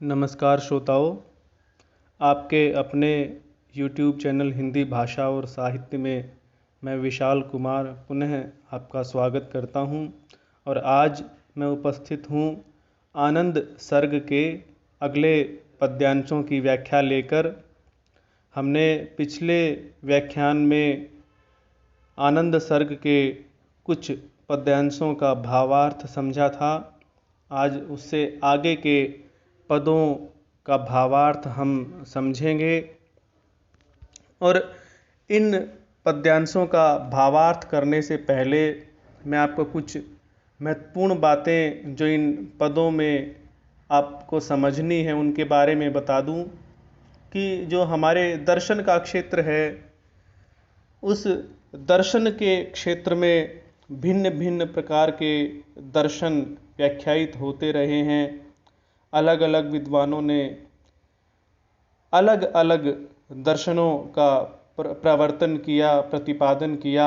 नमस्कार श्रोताओं, आपके अपने YouTube चैनल हिंदी भाषा और साहित्य में मैं विशाल कुमार पुनः आपका स्वागत करता हूं। और आज मैं उपस्थित हूं आनंद सर्ग के अगले पद्यांशों की व्याख्या लेकर। हमने पिछले व्याख्यान में आनंद सर्ग के कुछ पद्यांशों का भावार्थ समझा था। आज उससे आगे के पदों का भावार्थ हम समझेंगे और इन पद्यांशों का भावार्थ करने से पहले मैं आपको कुछ महत्वपूर्ण बातें जो इन पदों में आपको समझनी है उनके बारे में बता दूं कि जो हमारे दर्शन का क्षेत्र है, उस दर्शन के क्षेत्र में भिन्न भिन्न प्रकार के दर्शन व्याख्यायित होते रहे हैं। अलग अलग विद्वानों ने अलग अलग दर्शनों का प्रवर्तन किया, प्रतिपादन किया,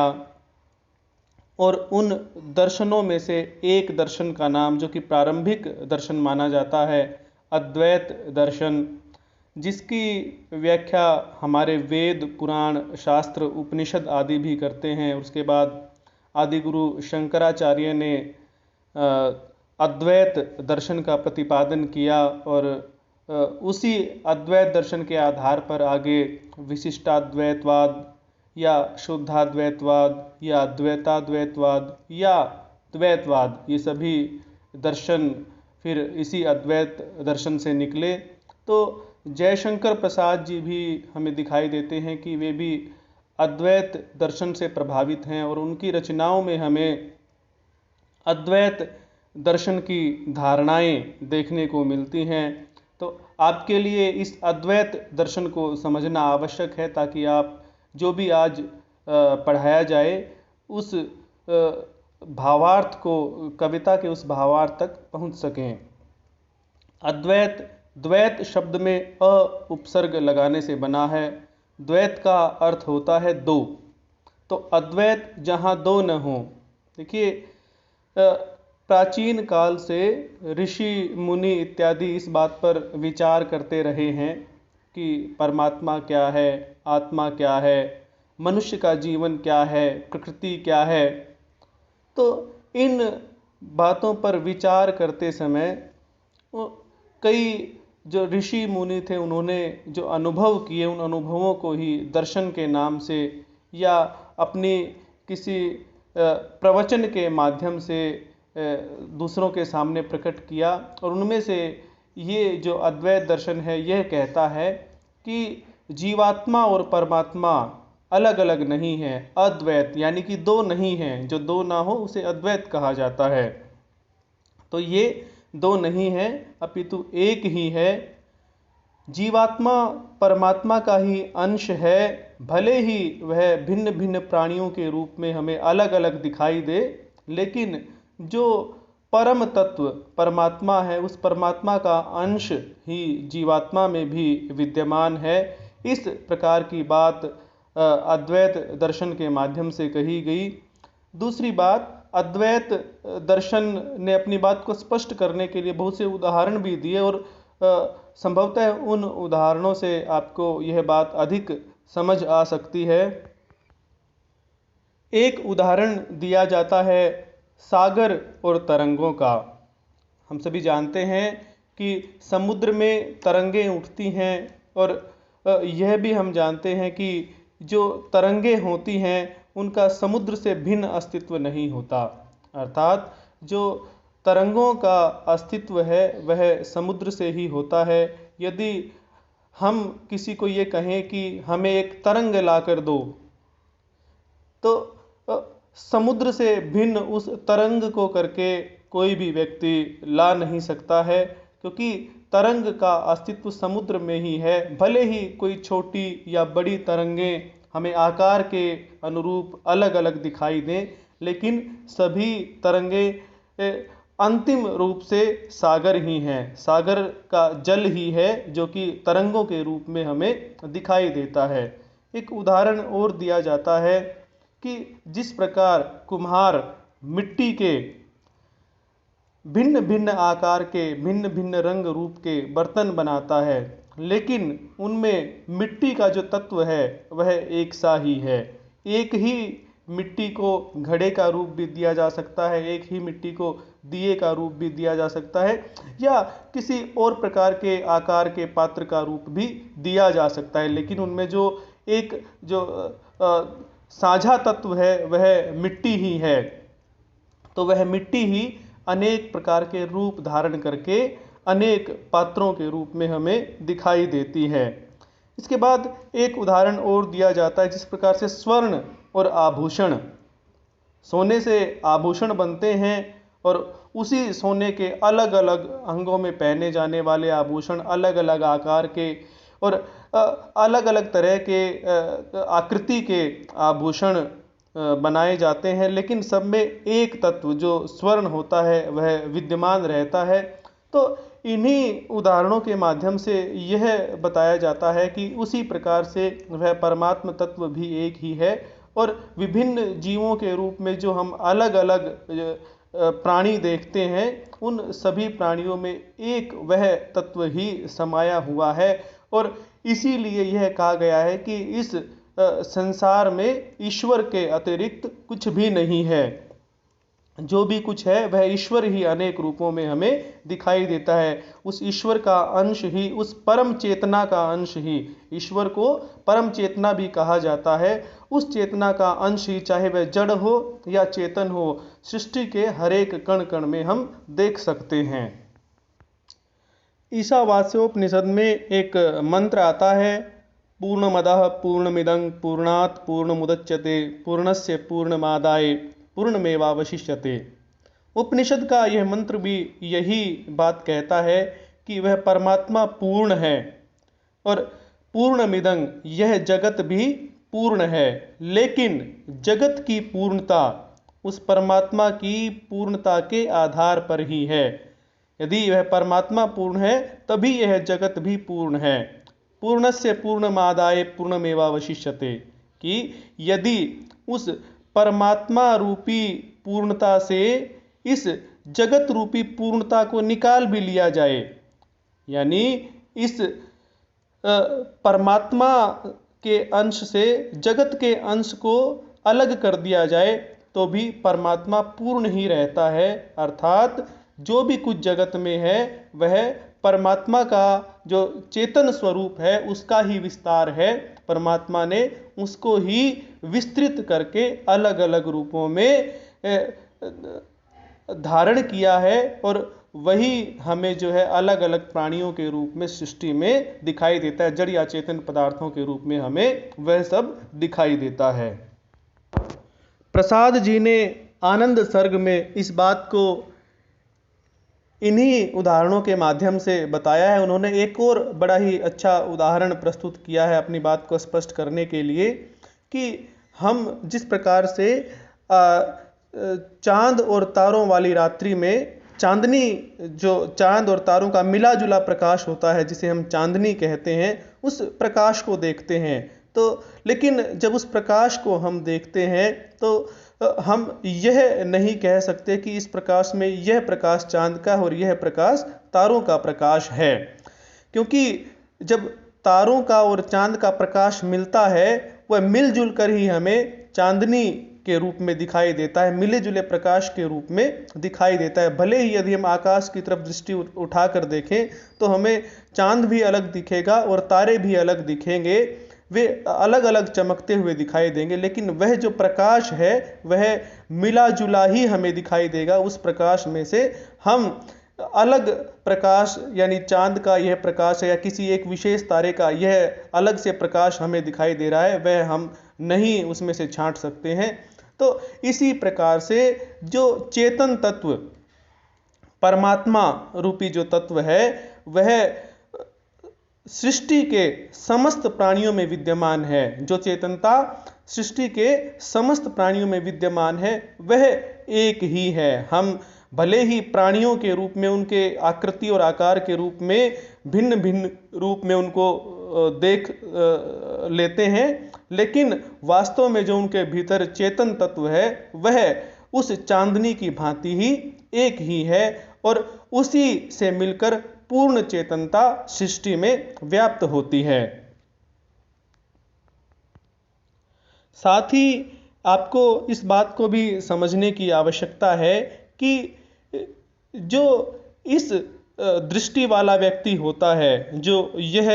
और उन दर्शनों में से एक दर्शन का नाम जो कि प्रारंभिक दर्शन माना जाता है, अद्वैत दर्शन, जिसकी व्याख्या हमारे वेद, पुराण, शास्त्र, उपनिषद आदि भी करते हैं। उसके बाद आदिगुरु शंकराचार्य ने अद्वैत दर्शन का प्रतिपादन किया और उसी अद्वैत दर्शन के आधार पर आगे विशिष्टाद्वैतवाद या शुद्धाद्वैतवाद या द्वैताद्वैतवाद या द्वैतवाद, ये सभी दर्शन फिर इसी अद्वैत दर्शन से निकले। तो जयशंकर प्रसाद जी भी हमें दिखाई देते हैं कि वे भी अद्वैत दर्शन से प्रभावित हैं और उनकी रचनाओं में हमें अद्वैत दर्शन की धारणाएं देखने को मिलती हैं। तो आपके लिए इस अद्वैत दर्शन को समझना आवश्यक है ताकि आप जो भी आज पढ़ाया जाए उस भावार्थ को, कविता के उस भावार्थ तक पहुंच सकें। अद्वैत, द्वैत शब्द में अ उपसर्ग लगाने से बना है। द्वैत का अर्थ होता है दो, तो अद्वैत जहाँ दो न हो। देखिए, प्राचीन काल से ऋषि मुनि इत्यादि इस बात पर विचार करते रहे हैं कि परमात्मा क्या है, आत्मा क्या है, मनुष्य का जीवन क्या है, प्रकृति क्या है। तो इन बातों पर विचार करते समय कई जो ऋषि मुनि थे उन्होंने जो अनुभव किए, उन अनुभवों को ही दर्शन के नाम से या अपनी किसी प्रवचन के माध्यम से दूसरों के सामने प्रकट किया। और उनमें से ये जो अद्वैत दर्शन है यह कहता है कि जीवात्मा और परमात्मा अलग अलग नहीं है, अद्वैत यानी कि दो नहीं हैं। जो दो ना हो उसे अद्वैत कहा जाता है। तो ये दो नहीं है अपितु एक ही है। जीवात्मा परमात्मा का ही अंश है, भले ही वह भिन्न भिन्न प्राणियों के रूप में हमें अलग अलग दिखाई दे, लेकिन जो परम तत्व परमात्मा है उस परमात्मा का अंश ही जीवात्मा में भी विद्यमान है। इस प्रकार की बात अद्वैत दर्शन के माध्यम से कही गई। दूसरी बात, अद्वैत दर्शन ने अपनी बात को स्पष्ट करने के लिए बहुत से उदाहरण भी दिए और संभवतः उन उदाहरणों से आपको यह बात अधिक समझ आ सकती है। एक उदाहरण दिया जाता है सागर और तरंगों का। हम सभी जानते हैं कि समुद्र में तरंगें उठती हैं और यह भी हम जानते हैं कि जो तरंगें होती हैं उनका समुद्र से भिन्न अस्तित्व नहीं होता। अर्थात जो तरंगों का अस्तित्व है वह समुद्र से ही होता है। यदि हम किसी को ये कहें कि हमें एक तरंग ला कर दो, तो समुद्र से भिन्न उस तरंग को करके कोई भी व्यक्ति ला नहीं सकता है, क्योंकि तरंग का अस्तित्व समुद्र में ही है। भले ही कोई छोटी या बड़ी तरंगें हमें आकार के अनुरूप अलग अलग दिखाई दें, लेकिन सभी तरंगें अंतिम रूप से सागर ही हैं। सागर का जल ही है जो कि तरंगों के रूप में हमें दिखाई देता है। एक उदाहरण और दिया जाता है कि जिस प्रकार कुम्हार मिट्टी के भिन्न भिन्न आकार के, भिन्न भिन्न रंग रूप के बर्तन बनाता है, लेकिन उनमें मिट्टी का जो तत्व है वह एक सा ही है। एक ही मिट्टी को घड़े का रूप भी दिया जा सकता है, एक ही मिट्टी को दिए का रूप भी दिया जा सकता है, या किसी और प्रकार के आकार के पात्र का रूप भी दिया जा सकता है, लेकिन उनमें जो एक जो साझा तत्व है वह मिट्टी ही है। तो वह मिट्टी ही अनेक प्रकार के रूप धारण करके अनेक पात्रों के रूप में हमें दिखाई देती है। इसके बाद एक उदाहरण और दिया जाता है, जिस प्रकार से स्वर्ण और आभूषण, सोने से आभूषण बनते हैं और उसी सोने के अलग अलग अंगों में पहने जाने वाले आभूषण अलग अलग आकार के और अलग अलग तरह के आकृति के आभूषण बनाए जाते हैं, लेकिन सब में एक तत्व जो स्वर्ण होता है वह विद्यमान रहता है। तो इन्हीं उदाहरणों के माध्यम से यह बताया जाता है कि उसी प्रकार से वह परमात्म तत्व भी एक ही है, और विभिन्न जीवों के रूप में जो हम अलग अलग प्राणी देखते हैं, उन सभी प्राणियों में एक वह तत्व ही समाया हुआ है। और इसीलिए यह कहा गया है कि इस संसार में ईश्वर के अतिरिक्त कुछ भी नहीं है। जो भी कुछ है वह ईश्वर ही अनेक रूपों में हमें दिखाई देता है। उस ईश्वर का अंश ही, उस परम चेतना का अंश ही, ईश्वर को परम चेतना भी कहा जाता है। उस चेतना का अंश ही, चाहे वह जड़ हो या चेतन हो, सृष्टि के हर एक कण कण में हम देख सकते हैं। ईशावास्योपनिषद में एक मंत्र आता है, पूर्णमदः पूर्णमिदं पूर्णात् पूर्णमुदच्यते पूर्णस्य पूर्णमादाय पूर्णमेवावशिष्यते। उपनिषद का यह मंत्र भी यही बात कहता है कि वह परमात्मा पूर्ण है, और पूर्णमिदं, यह जगत भी पूर्ण है, लेकिन जगत की पूर्णता उस परमात्मा की पूर्णता के आधार पर ही है। यदि वह परमात्मा पूर्ण है तभी यह जगत भी पूर्ण है। पूर्णस्य पूर्णमादाय पूर्णमेवावशिष्यते, कि यदि उस परमात्मा रूपी पूर्णता से इस जगत रूपी पूर्णता को निकाल भी लिया जाए, यानी इस परमात्मा के अंश से जगत के अंश को अलग कर दिया जाए, तो भी परमात्मा पूर्ण ही रहता है। अर्थात जो भी कुछ जगत में है वह परमात्मा का जो चेतन स्वरूप है उसका ही विस्तार है। परमात्मा ने उसको ही विस्तृत करके अलग अलग रूपों में धारण किया है, और वही हमें जो है अलग अलग प्राणियों के रूप में सृष्टि में दिखाई देता है। जड़ या चेतन पदार्थों के रूप में हमें वह सब दिखाई देता है। प्रसाद जी ने आनंद सर्ग में इस बात को इन्हीं उदाहरणों के माध्यम से बताया है। उन्होंने एक और बड़ा ही अच्छा उदाहरण प्रस्तुत किया है अपनी बात को स्पष्ट करने के लिए, कि हम जिस प्रकार से चांद और तारों वाली रात्रि में चांदनी, जो चांद और तारों का मिला जुला प्रकाश होता है जिसे हम चांदनी कहते हैं, उस प्रकाश को देखते हैं। तो लेकिन जब उस प्रकाश को हम देखते हैं तो हम यह नहीं कह सकते कि इस प्रकाश में यह प्रकाश चांद का और यह प्रकाश तारों का प्रकाश है, क्योंकि जब तारों का और चांद का प्रकाश मिलता है वह मिलजुल कर ही हमें चांदनी के रूप में दिखाई देता है, मिले जुले प्रकाश के रूप में दिखाई देता है। भले ही यदि हम आकाश की तरफ दृष्टि उठाकर देखें तो हमें चांद भी अलग दिखेगा और तारे भी अलग दिखेंगे, वे अलग अलग चमकते हुए दिखाई देंगे, लेकिन वह जो प्रकाश है वह मिला जुला ही हमें दिखाई देगा। उस प्रकाश में से हम अलग प्रकाश, यानी चांद का यह प्रकाश है या किसी एक विशेष तारे का यह अलग से प्रकाश हमें दिखाई दे रहा है, वह हम नहीं उसमें से छांट सकते हैं। तो इसी प्रकार से जो चेतन तत्व, परमात्मा रूपी जो तत्व है, वह सृष्टि के समस्त प्राणियों में विद्यमान है। जो चेतनता सृष्टि के समस्त प्राणियों में विद्यमान है वह एक ही है। हम भले ही प्राणियों के रूप में, उनके आकृति और आकार के रूप में भिन्न भिन्न रूप में उनको देख लेते हैं, लेकिन वास्तव में जो उनके भीतर चेतन तत्व है वह उस चांदनी की भांति ही एक ही है। और उसी से मिलकर पूर्ण चेतनता सृष्टि में व्याप्त होती है। साथ ही आपको इस बात को भी समझने की आवश्यकता है कि जो इस दृष्टि वाला व्यक्ति होता है, जो यह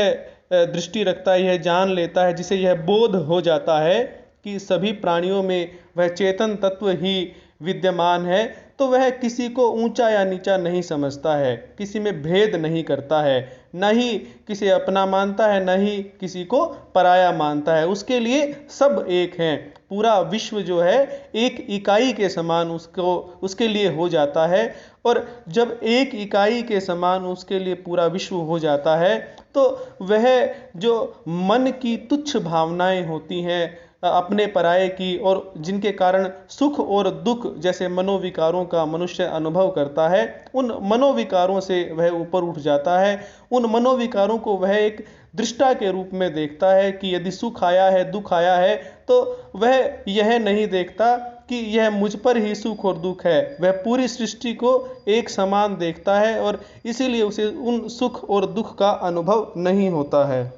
दृष्टि रखता है, यह जान लेता है, जिसे यह बोध हो जाता है कि सभी प्राणियों में वह चेतन तत्व ही विद्यमान है, तो वह किसी को ऊंचा या नीचा नहीं समझता है, किसी में भेद नहीं करता है, न ही किसे अपना मानता है, न ही किसी को पराया मानता है। उसके लिए सब एक हैं। पूरा विश्व जो है एक इकाई के समान उसके लिए हो जाता है। और जब एक इकाई के समान उसके लिए पूरा विश्व हो जाता है, तो वह जो मन की तुच्छ भावनाएं होती हैं अपने पराये की, और जिनके कारण सुख और दुख जैसे मनोविकारों का मनुष्य अनुभव करता है, उन मनोविकारों से वह ऊपर उठ जाता है। उन मनोविकारों को वह एक दृष्टा के रूप में देखता है कि यदि सुख आया है, दुख आया है, तो वह यह नहीं देखता कि यह मुझ पर ही सुख और दुख है। वह पूरी सृष्टि को एक समान देखता है और इसीलिए उसे उन सुख और दुख का अनुभव नहीं होता है।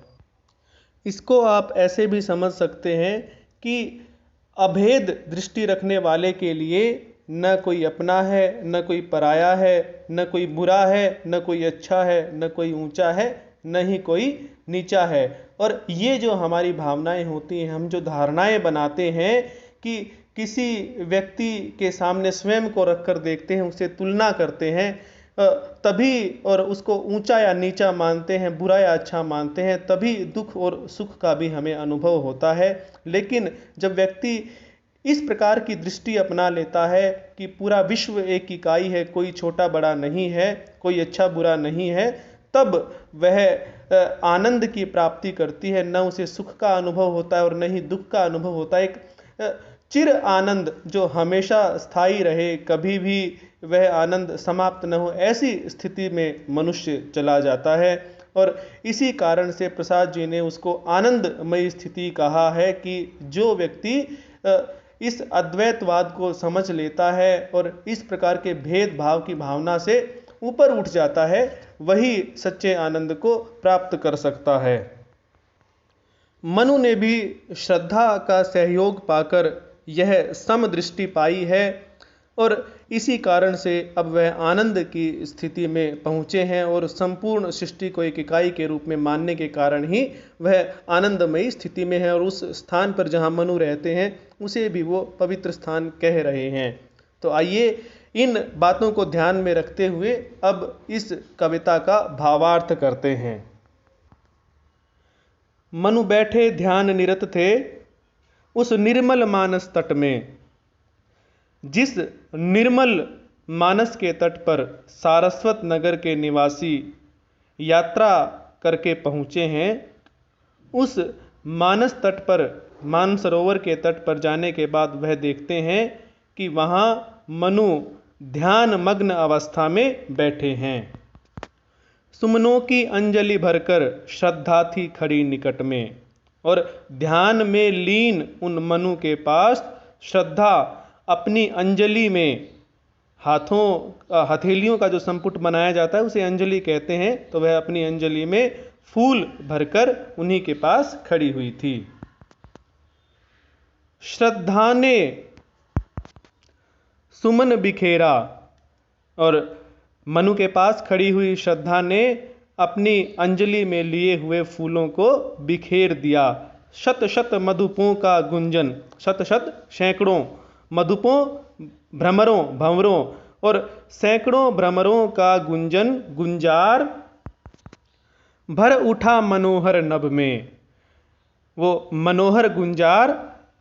इसको आप ऐसे भी समझ सकते हैं कि अभेद दृष्टि रखने वाले के लिए न कोई अपना है, न कोई पराया है, न कोई बुरा है, न कोई अच्छा है, न कोई ऊंचा है, न ही कोई नीचा है। और ये जो हमारी भावनाएं होती हैं, हम जो धारणाएं बनाते हैं कि किसी व्यक्ति के सामने स्वयं को रखकर देखते हैं, उससे तुलना करते हैं, तभी और उसको ऊंचा या नीचा मानते हैं, बुरा या अच्छा मानते हैं, तभी दुख और सुख का भी हमें अनुभव होता है। लेकिन जब व्यक्ति इस प्रकार की दृष्टि अपना लेता है कि पूरा विश्व एक इकाई है, कोई छोटा बड़ा नहीं है, कोई अच्छा बुरा नहीं है, तब वह आनंद की प्राप्ति करती है। न उसे सुख का अनुभव होता है और न ही दुख का अनुभव होता है। एक चिर आनंद जो हमेशा स्थायी रहे, कभी भी वह आनंद समाप्त न हो, ऐसी स्थिति में मनुष्य चला जाता है। और इसी कारण से प्रसाद जी ने उसको आनंदमयी स्थिति कहा है कि जो व्यक्ति इस अद्वैतवाद को समझ लेता है और इस प्रकार के भेदभाव की भावना से ऊपर उठ जाता है, वही सच्चे आनंद को प्राप्त कर सकता है। मनु ने भी श्रद्धा का सहयोग पाकर यह समदृष्टि पाई है और इसी कारण से अब वह आनंद की स्थिति में पहुँचे हैं और संपूर्ण सृष्टि को एक इकाई के रूप में मानने के कारण ही वह आनंदमयी स्थिति में है। और उस स्थान पर जहाँ मनु रहते हैं उसे भी वो पवित्र स्थान कह रहे हैं। तो आइए इन बातों को ध्यान में रखते हुए अब इस कविता का भावार्थ करते हैं। मनु बैठे ध्यान निरत थे उस निर्मल मानस तट में, जिस निर्मल मानस के तट पर सारस्वत नगर के निवासी यात्रा करके पहुँचे हैं। उस मानस तट पर, मानसरोवर के तट पर जाने के बाद वह देखते हैं कि वहाँ मनु ध्यान मग्न अवस्था में बैठे हैं। सुमनों की अंजलि भरकर श्रद्धा थी खड़ी निकट में, और ध्यान में लीन उन मनु के पास श्रद्धा अपनी अंजलि में, हथेलियों का जो संपुट बनाया जाता है उसे अंजलि कहते हैं, तो वह अपनी अंजलि में फूल भरकर उन्हीं के पास खड़ी हुई थी। श्रद्धा ने सुमन बिखेरा, और मनु के पास खड़ी हुई श्रद्धा ने अपनी अंजलि में लिए हुए फूलों को बिखेर दिया। शत शत मधुपों का गुंजन, शत शत सैकड़ों, मधुपों भ्रमरों भंवरों, और सैकड़ों भ्रमरों का गुंजन गुंजार भर उठा मनोहर नभ में। वो मनोहर गुंजार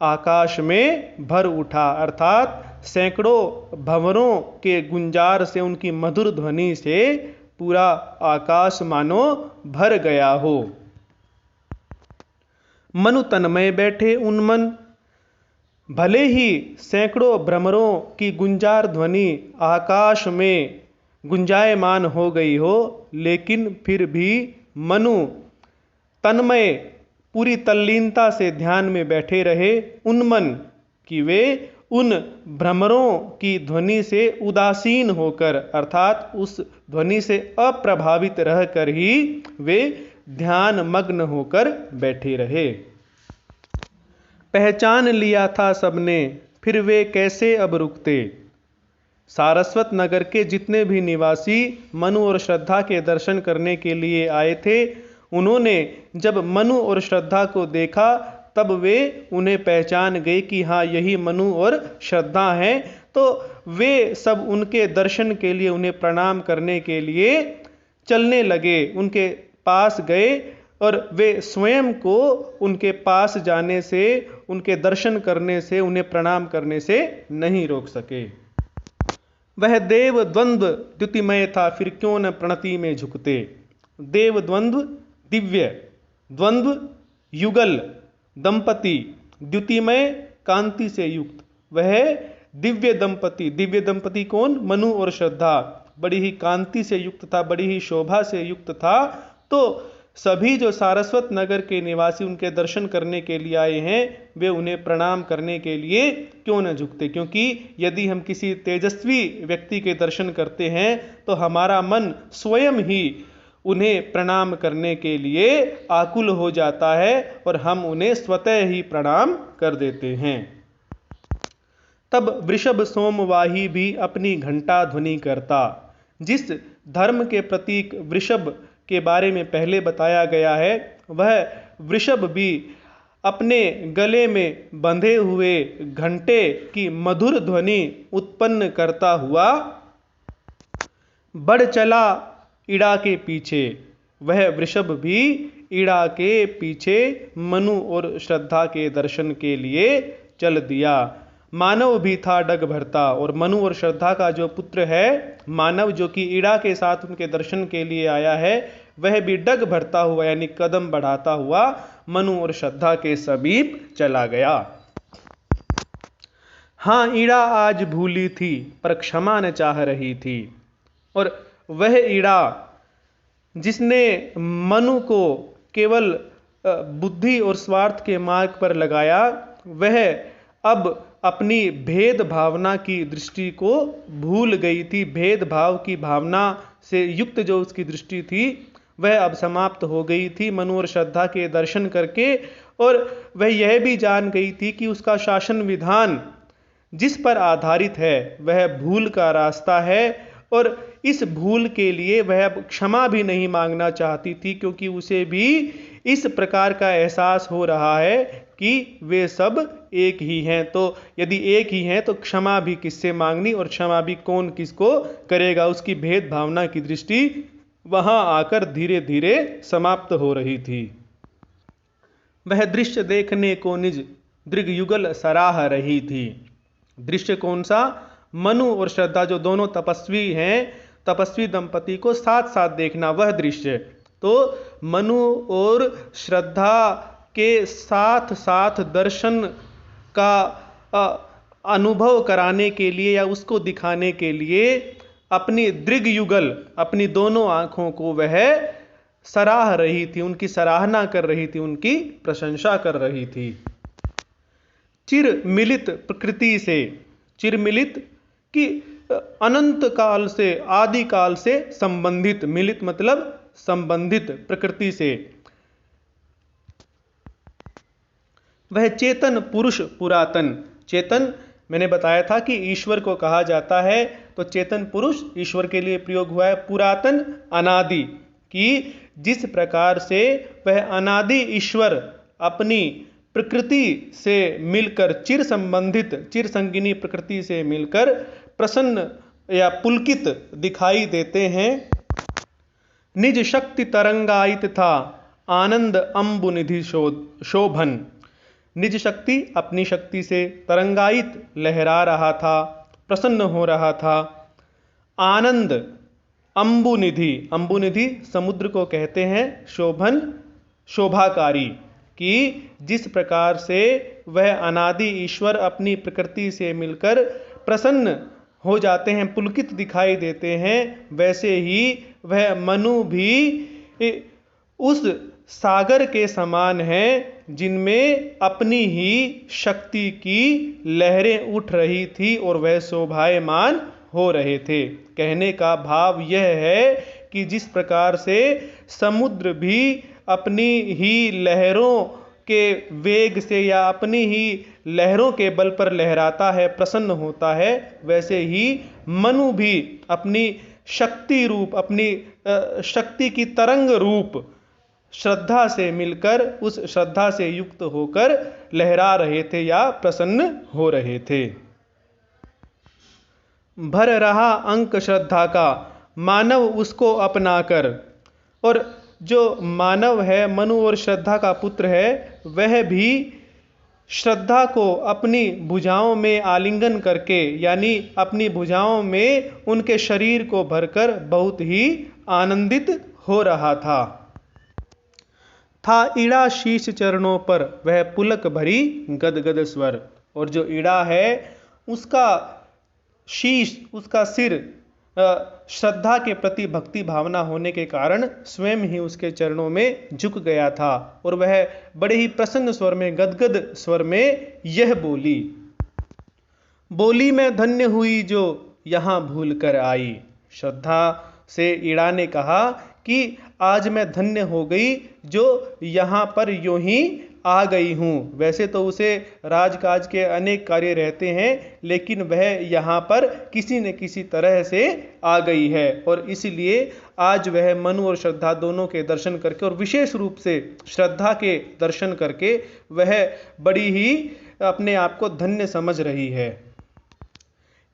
आकाश में भर उठा, अर्थात सैकड़ों भंवरों के गुंजार से, उनकी मधुर ध्वनि से पूरा आकाश मानो भर गया हो। मनु तन्मय बैठे उन्मन, भले ही सैकड़ों भ्रमरों की गुंजार ध्वनि आकाश में गुंजायमान हो गई हो, लेकिन फिर भी मनु तन्मय पूरी तल्लीनता से ध्यान में बैठे रहे, उन्मन कि वे उन भ्रमरों की ध्वनि से उदासीन होकर, अर्थात उस ध्वनि से अप्रभावित रहकर ही वे ध्यान मग्न होकर बैठे रहे। पहचान लिया था सबने, फिर वे कैसे अब रुकते। सारस्वत नगर के जितने भी निवासी मनु और श्रद्धा के दर्शन करने के लिए आए थे, उन्होंने जब मनु और श्रद्धा को देखा तब वे उन्हें पहचान गए कि हाँ, यही मनु और श्रद्धा हैं। तो वे सब उनके दर्शन के लिए, उन्हें प्रणाम करने के लिए चलने लगे, उनके पास गए और वे स्वयं को उनके पास जाने से, उनके दर्शन करने से, उन्हें प्रणाम करने से नहीं रोक सके। वह देव द्वंद्व द्युतिमय था, फिर क्यों न प्रणति में झुकते। देव द्वंद्व दिव्य, द्वंद्व युगल, दंपति द्युतिमय कांति से युक्त। वह दिव्य दंपति, दिव्य दंपति कौन? मनु और श्रद्धा, बड़ी ही कांति से युक्त था, बड़ी ही शोभा से युक्त था। तो सभी जो सारस्वत नगर के निवासी उनके दर्शन करने के लिए आए हैं, वे उन्हें प्रणाम करने के लिए क्यों न झुकते। क्योंकि यदि हम किसी तेजस्वी व्यक्ति के दर्शन करते हैं तो हमारा मन स्वयं ही उन्हें प्रणाम करने के लिए आकुल हो जाता है और हम उन्हें स्वतः ही प्रणाम कर देते हैं। तब वृषभ सोमवाही भी अपनी घंटा ध्वनि करता। जिस धर्म के प्रतीक वृषभ के बारे में पहले बताया गया है, वह वृषभ भी अपने गले में बंधे हुए घंटे की मधुर ध्वनि उत्पन्न करता हुआ बढ़ चला इड़ा के पीछे। वह वृषभ भी इड़ा के पीछे मनु और श्रद्धा के दर्शन के लिए चल दिया। मानव भी था डग भरता, और मनु और श्रद्धा का जो पुत्र है मानव, जो कि इड़ा के साथ उनके दर्शन के लिए आया है, वह भी डग भरता हुआ यानी कदम बढ़ाता हुआ मनु और श्रद्धा के समीप चला गया। हाँ, इड़ा आज भूली थी पर क्षमा न चाह रही थी। और वह इड़ा जिसने मनु को केवल बुद्धि और स्वार्थ के मार्ग पर लगाया, वह अब अपनी भेद भावना की दृष्टि को भूल गई थी। भेदभाव की भावना से युक्त जो उसकी दृष्टि थी वह अब समाप्त हो गई थी मनु और श्रद्धा के दर्शन करके। और वह यह भी जान गई थी कि उसका शासन विधान जिस पर आधारित है वह भूल का रास्ता है, और इस भूल के लिए वह अब क्षमा भी नहीं मांगना चाहती थी, क्योंकि उसे भी इस प्रकार का एहसास हो रहा है कि वे सब एक ही हैं। तो यदि एक ही हैं तो क्षमा भी किससे मांगनी, और क्षमा भी कौन किसको करेगा। उसकी भेद भावना की दृष्टि वहां आकर धीरे धीरे समाप्त हो रही थी। वह दृश्य देखने को निज दृगयुगल सराह रही थी। दृश्य कौन सा? मनु और श्रद्धा जो दोनों तपस्वी हैं, तपस्वी दंपति को साथ साथ देखना, वह दृश्य। तो मनु और श्रद्धा के साथ साथ दर्शन का अनुभव कराने के लिए या उसको दिखाने के लिए अपनी दृगयुगल, अपनी दोनों आंखों को वह सराह रही थी, उनकी सराहना कर रही थी, उनकी प्रशंसा कर रही थी। चिर मिलित प्रकृति से, चिर मिलित कि अनंत काल से, आदि काल से संबंधित, मिलित मतलब संबंधित प्रकृति से, वह चेतन पुरुष पुरातन। चेतन मैंने बताया था कि ईश्वर को कहा जाता है, तो चेतन पुरुष ईश्वर के लिए प्रयोग हुआ है। पुरातन अनादि, कि जिस प्रकार से वह अनादि ईश्वर अपनी प्रकृति से मिलकर, चिर संबंधित, चिर संगिनी प्रकृति से मिलकर प्रसन्न या पुलकित दिखाई देते हैं। निज शक्ति तरंगायित था आनंद अंबु निधि शोभन। निज शक्ति, अपनी शक्ति से तरंगायित, लहरा रहा था, प्रसन्न हो रहा था। आनंद अंबुनिधि, अंबुनिधि समुद्र को कहते हैं, शोभन शोभाकारी, कि जिस प्रकार से वह अनादि ईश्वर अपनी प्रकृति से मिलकर प्रसन्न हो जाते हैं, पुलकित दिखाई देते हैं, वैसे ही वह मनु भी उस सागर के समान हैं, जिनमें अपनी ही शक्ति की लहरें उठ रही थी और वह शोभायमान हो रहे थे। कहने का भाव यह है कि जिस प्रकार से समुद्र भी अपनी ही लहरों के वेग से या अपनी ही लहरों के बल पर लहराता है, प्रसन्न होता है, वैसे ही मनु भी अपनी शक्ति रूप, अपनी शक्ति की तरंग रूप श्रद्धा से मिलकर, उस श्रद्धा से युक्त होकर लहरा रहे थे या प्रसन्न हो रहे थे। भर रहा अंक श्रद्धा का मानव उसको अपनाकर, और जो मानव है, मनु और श्रद्धा का पुत्र है, वह भी श्रद्धा को अपनी भुजाओं में आलिंगन करके, यानी अपनी भुजाओं में उनके शरीर को भरकर बहुत ही आनंदित हो रहा था। ईड़ा शीश चरणों पर वह पुलक भरी गदगद स्वर, और जो ईड़ा है उसका शीश, उसका सिर श्रद्धा के प्रति भक्ति भावना होने के कारण स्वयं ही उसके चरणों में झुक गया था, और वह बड़े ही प्रसन्न स्वर में, गदगद स्वर में यह बोली मैं धन्य हुई जो यहाँ भूल कर आई। श्रद्धा से ईड़ा ने कहा कि आज मैं धन्य हो गई जो यहाँ पर यूं ही आ गई हूँ। वैसे तो उसे राजकाज के अनेक कार्य रहते हैं, लेकिन वह यहाँ पर किसी न किसी तरह से आ गई है, और इसलिए आज वह मनु और श्रद्धा दोनों के दर्शन करके, और विशेष रूप से श्रद्धा के दर्शन करके, वह बड़ी ही अपने आप को धन्य समझ रही है।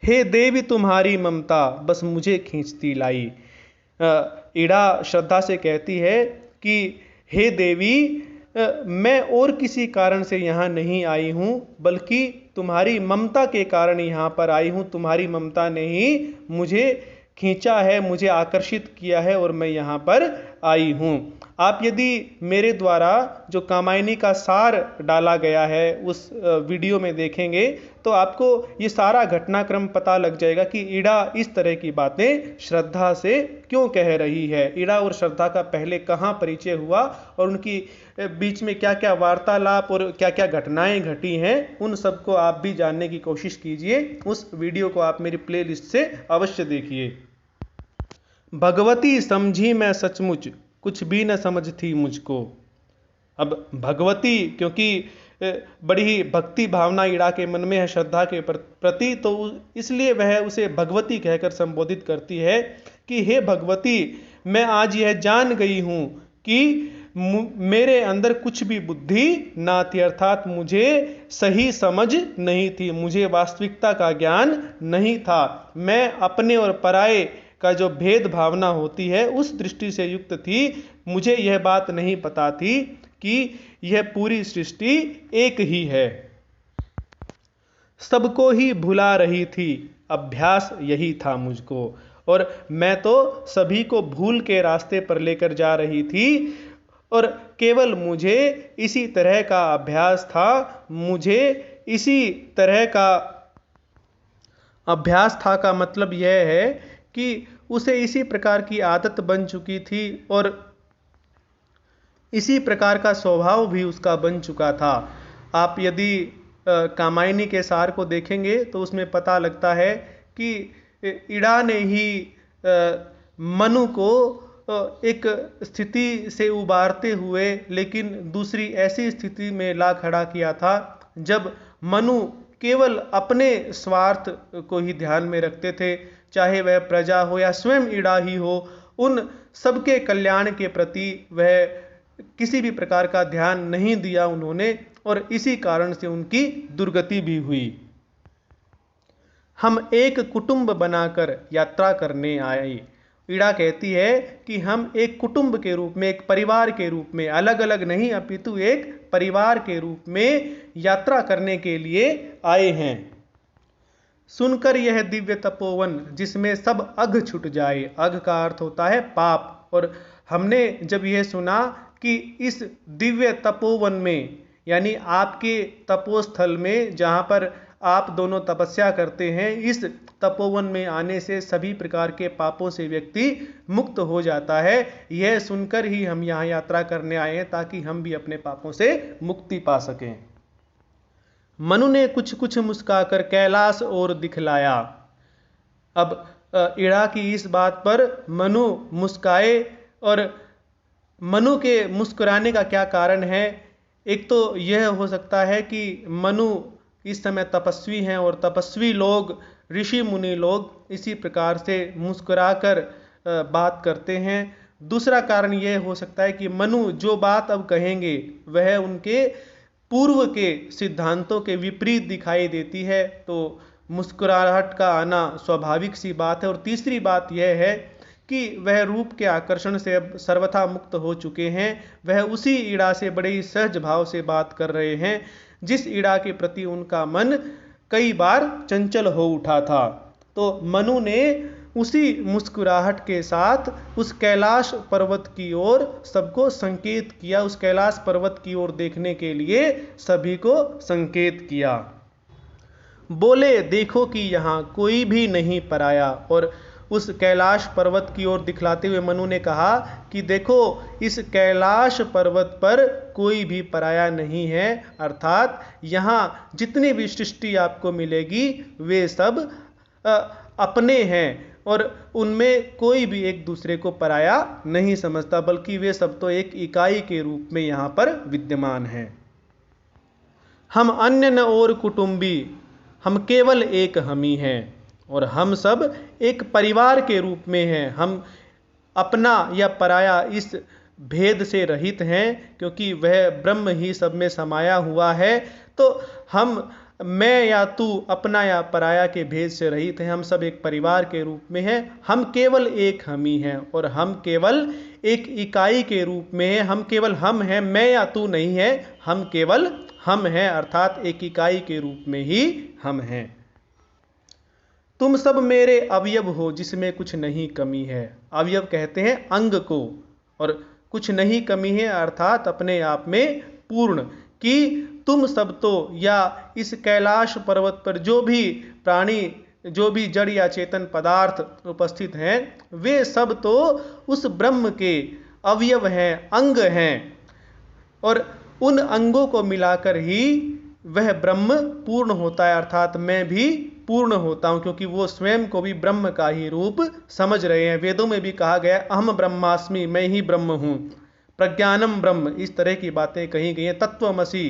हे देवी तुम्हारी ममता बस मुझे खींचती लाई। ईड़ा श्रद्धा से कहती है कि हे देवी, मैं और किसी कारण से यहाँ नहीं आई हूँ, बल्कि तुम्हारी ममता के कारण यहाँ पर आई हूँ। तुम्हारी ममता ने ही मुझे खींचा है, मुझे आकर्षित किया है, और मैं यहाँ पर आई हूँ। आप यदि मेरे द्वारा जो कामायनी का सार डाला गया है उस वीडियो में देखेंगे, तो आपको ये सारा घटनाक्रम पता लग जाएगा कि ईड़ा इस तरह की बातें श्रद्धा से क्यों कह रही है। ईड़ा और श्रद्धा का पहले कहाँ परिचय हुआ और उनकी बीच में क्या क्या वार्तालाप और क्या क्या घटनाएं घटी हैं, उन सबको आप भी जानने की कोशिश कीजिए। उस वीडियो को आप मेरी प्लेलिस्ट से अवश्य देखिए। भगवती समझी मैं सचमुच कुछ भी न समझ थी मुझको। अब भगवती, क्योंकि बड़ी ही भक्ति भावना ईड़ा के मन में है श्रद्धा के प्रति, तो इसलिए वह उसे भगवती कहकर संबोधित करती है कि हे भगवती, मैं आज यह जान गई हूँ कि मेरे अंदर कुछ भी बुद्धि ना थी, अर्थात मुझे सही समझ नहीं थी, मुझे वास्तविकता का ज्ञान नहीं था। मैं अपने और पराये का जो भेद भावना होती है उस दृष्टि से युक्त थी। मुझे यह बात नहीं पता थी कि यह पूरी सृष्टि एक ही है, सबको ही भुला रही थी, अभ्यास यही था मुझको, और मैं तो सभी को भूल के रास्ते पर लेकर जा रही थी, और केवल मुझे इसी तरह का अभ्यास था। मुझे इसी तरह का अभ्यास था का मतलब यह है कि उसे इसी प्रकार की आदत बन चुकी थी और इसी प्रकार का स्वभाव भी उसका बन चुका था। आप यदि कामायनी के सार को देखेंगे तो उसमें पता लगता है कि ईड़ा ने ही मनु को एक स्थिति से उबारते हुए लेकिन दूसरी ऐसी स्थिति में ला खड़ा किया था जब मनु केवल अपने स्वार्थ को ही ध्यान में रखते थे, चाहे वह प्रजा हो या स्वयं ईड़ा ही हो, उन सबके कल्याण के प्रति वह किसी भी प्रकार का ध्यान नहीं दिया उन्होंने, और इसी कारण से उनकी दुर्गति भी हुई। हम एक कुटुंब बनाकर यात्रा करने आए। ईड़ा कहती है कि हम एक कुटुंब के रूप में, एक परिवार के रूप में, अलग अलग नहीं अपितु एक परिवार के रूप में यात्रा करने के लिए आए हैं। सुनकर यह दिव्य तपोवन जिसमें सब अघ छूट जाए, अघ का अर्थ होता है पाप, और हमने जब यह सुना कि इस दिव्य तपोवन में, यानी आपके तपोस्थल में जहाँ पर आप दोनों तपस्या करते हैं, इस तपोवन में आने से सभी प्रकार के पापों से व्यक्ति मुक्त हो जाता है। यह सुनकर ही हम यहाँ यात्रा करने आए हैं ताकि हम भी अपने पापों से मुक्ति पा सकें। मनु ने कुछ कुछ मुस्काकर कैलाश और दिखलाया। अब इड़ा की इस बात पर मनु मुस्काए, और मनु के मुस्कुराने का क्या कारण है? एक तो यह हो सकता है कि मनु इस समय तपस्वी हैं और तपस्वी लोग, ऋषि मुनि लोग इसी प्रकार से मुस्कुराकर बात करते हैं। दूसरा कारण यह हो सकता है कि मनु जो बात अब कहेंगे वह उनके पूर्व के सिद्धांतों के विपरीत दिखाई देती है, तो मुस्कुराहट का आना स्वाभाविक सी बात है। और तीसरी बात यह है कि वह रूप के आकर्षण से अब सर्वथा मुक्त हो चुके हैं। वह उसी इड़ा से बड़े ही सहज भाव से बात कर रहे हैं जिस इड़ा के प्रति उनका मन कई बार चंचल हो उठा था। तो मनु ने उसी मुस्कुराहट के साथ उस कैलाश पर्वत की ओर सबको संकेत किया, उस कैलाश पर्वत की ओर देखने के लिए सभी को संकेत किया। बोले, देखो कि यहाँ कोई भी नहीं पराया। और उस कैलाश पर्वत की ओर दिखलाते हुए मनु ने कहा कि देखो, इस कैलाश पर्वत पर कोई भी पराया नहीं है, अर्थात यहाँ जितनी भी सृष्टि आपको मिलेगी वे सब अपने हैं और उनमें कोई भी एक दूसरे को पराया नहीं समझता, बल्कि वे सब तो एक इकाई के रूप में यहाँ पर विद्यमान हैं। हम अन्य न और कुटुंबी, हम केवल एक हम ही हैं और हम सब एक परिवार के रूप में हैं। हम अपना या पराया इस भेद से रहित हैं, क्योंकि वह ब्रह्म ही सब में समाया हुआ है। तो हम, मैं या तू, अपना या पराया के भेद से रहित हैं। हम सब एक परिवार के रूप में हैं। हम केवल एक हम ही हैं और हम केवल एक इकाई के रूप में हैं। हम केवल हम हैं, मैं या तू नहीं है, हम केवल हम हैं, अर्थात एक इकाई के रूप में ही हम हैं। तुम सब मेरे अवयव हो जिसमें कुछ नहीं कमी है। अवयव कहते हैं अंग को, और कुछ नहीं कमी है अर्थात अपने आप में पूर्ण। कि तुम सब तो, या इस कैलाश पर्वत पर जो भी प्राणी, जो भी जड़ या चेतन पदार्थ उपस्थित हैं, वे सब तो उस ब्रह्म के अवयव हैं, अंग हैं, और उन अंगों को मिलाकर ही वह ब्रह्म पूर्ण होता है, अर्थात मैं भी पूर्ण होता हूं, क्योंकि वो स्वयं को भी ब्रह्म का ही रूप समझ रहे हैं। वेदों में भी कहा गया अहम ब्रह्मास्मि, मैं ही ब्रह्म हूं, प्रज्ञानम ब्रह्म, इस तरह की बातें कही गई हैं, तत्वमसि।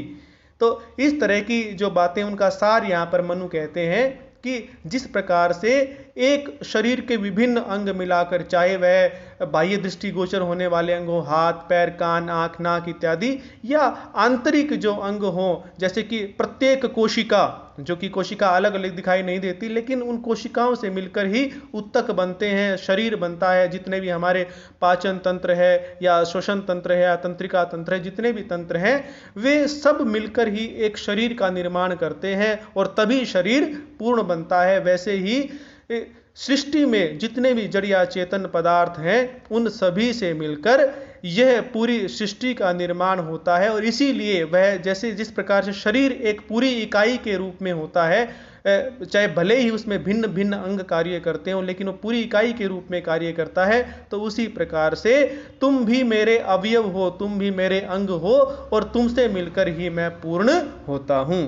तो इस तरह की जो बातें, उनका सार यहाँ पर मनु कहते हैं कि जिस प्रकार से एक शरीर के विभिन्न अंग मिलाकर, चाहे वह बाह्य दृष्टि गोचर होने वाले अंग हो, हाथ पैर कान आँख नाक इत्यादि, या आंतरिक जो अंग हो, जैसे कि प्रत्येक कोशिका, जो कि कोशिका अलग अलग दिखाई नहीं देती, लेकिन उन कोशिकाओं से मिलकर ही उत्तक बनते हैं, शरीर बनता है। जितने भी हमारे पाचन तंत्र है या श्वसन तंत्र है या तंत्रिका तंत्र है, जितने भी तंत्र हैं, वे सब मिलकर ही एक शरीर का निर्माण करते हैं और तभी शरीर पूर्ण बनता है। वैसे ही सृष्टि में जितने भी जड़ या चेतन पदार्थ हैं, उन सभी से मिलकर यह पूरी सृष्टि का निर्माण होता है। और इसीलिए वह, जैसे जिस प्रकार से शरीर एक पूरी इकाई के रूप में होता है, चाहे भले ही उसमें भिन्न भिन्न अंग कार्य करते हो, लेकिन वो पूरी इकाई के रूप में कार्य करता है, तो उसी प्रकार से तुम भी मेरे अवयव हो, तुम भी मेरे अंग हो, और तुमसे मिलकर ही मैं पूर्ण होता हूं।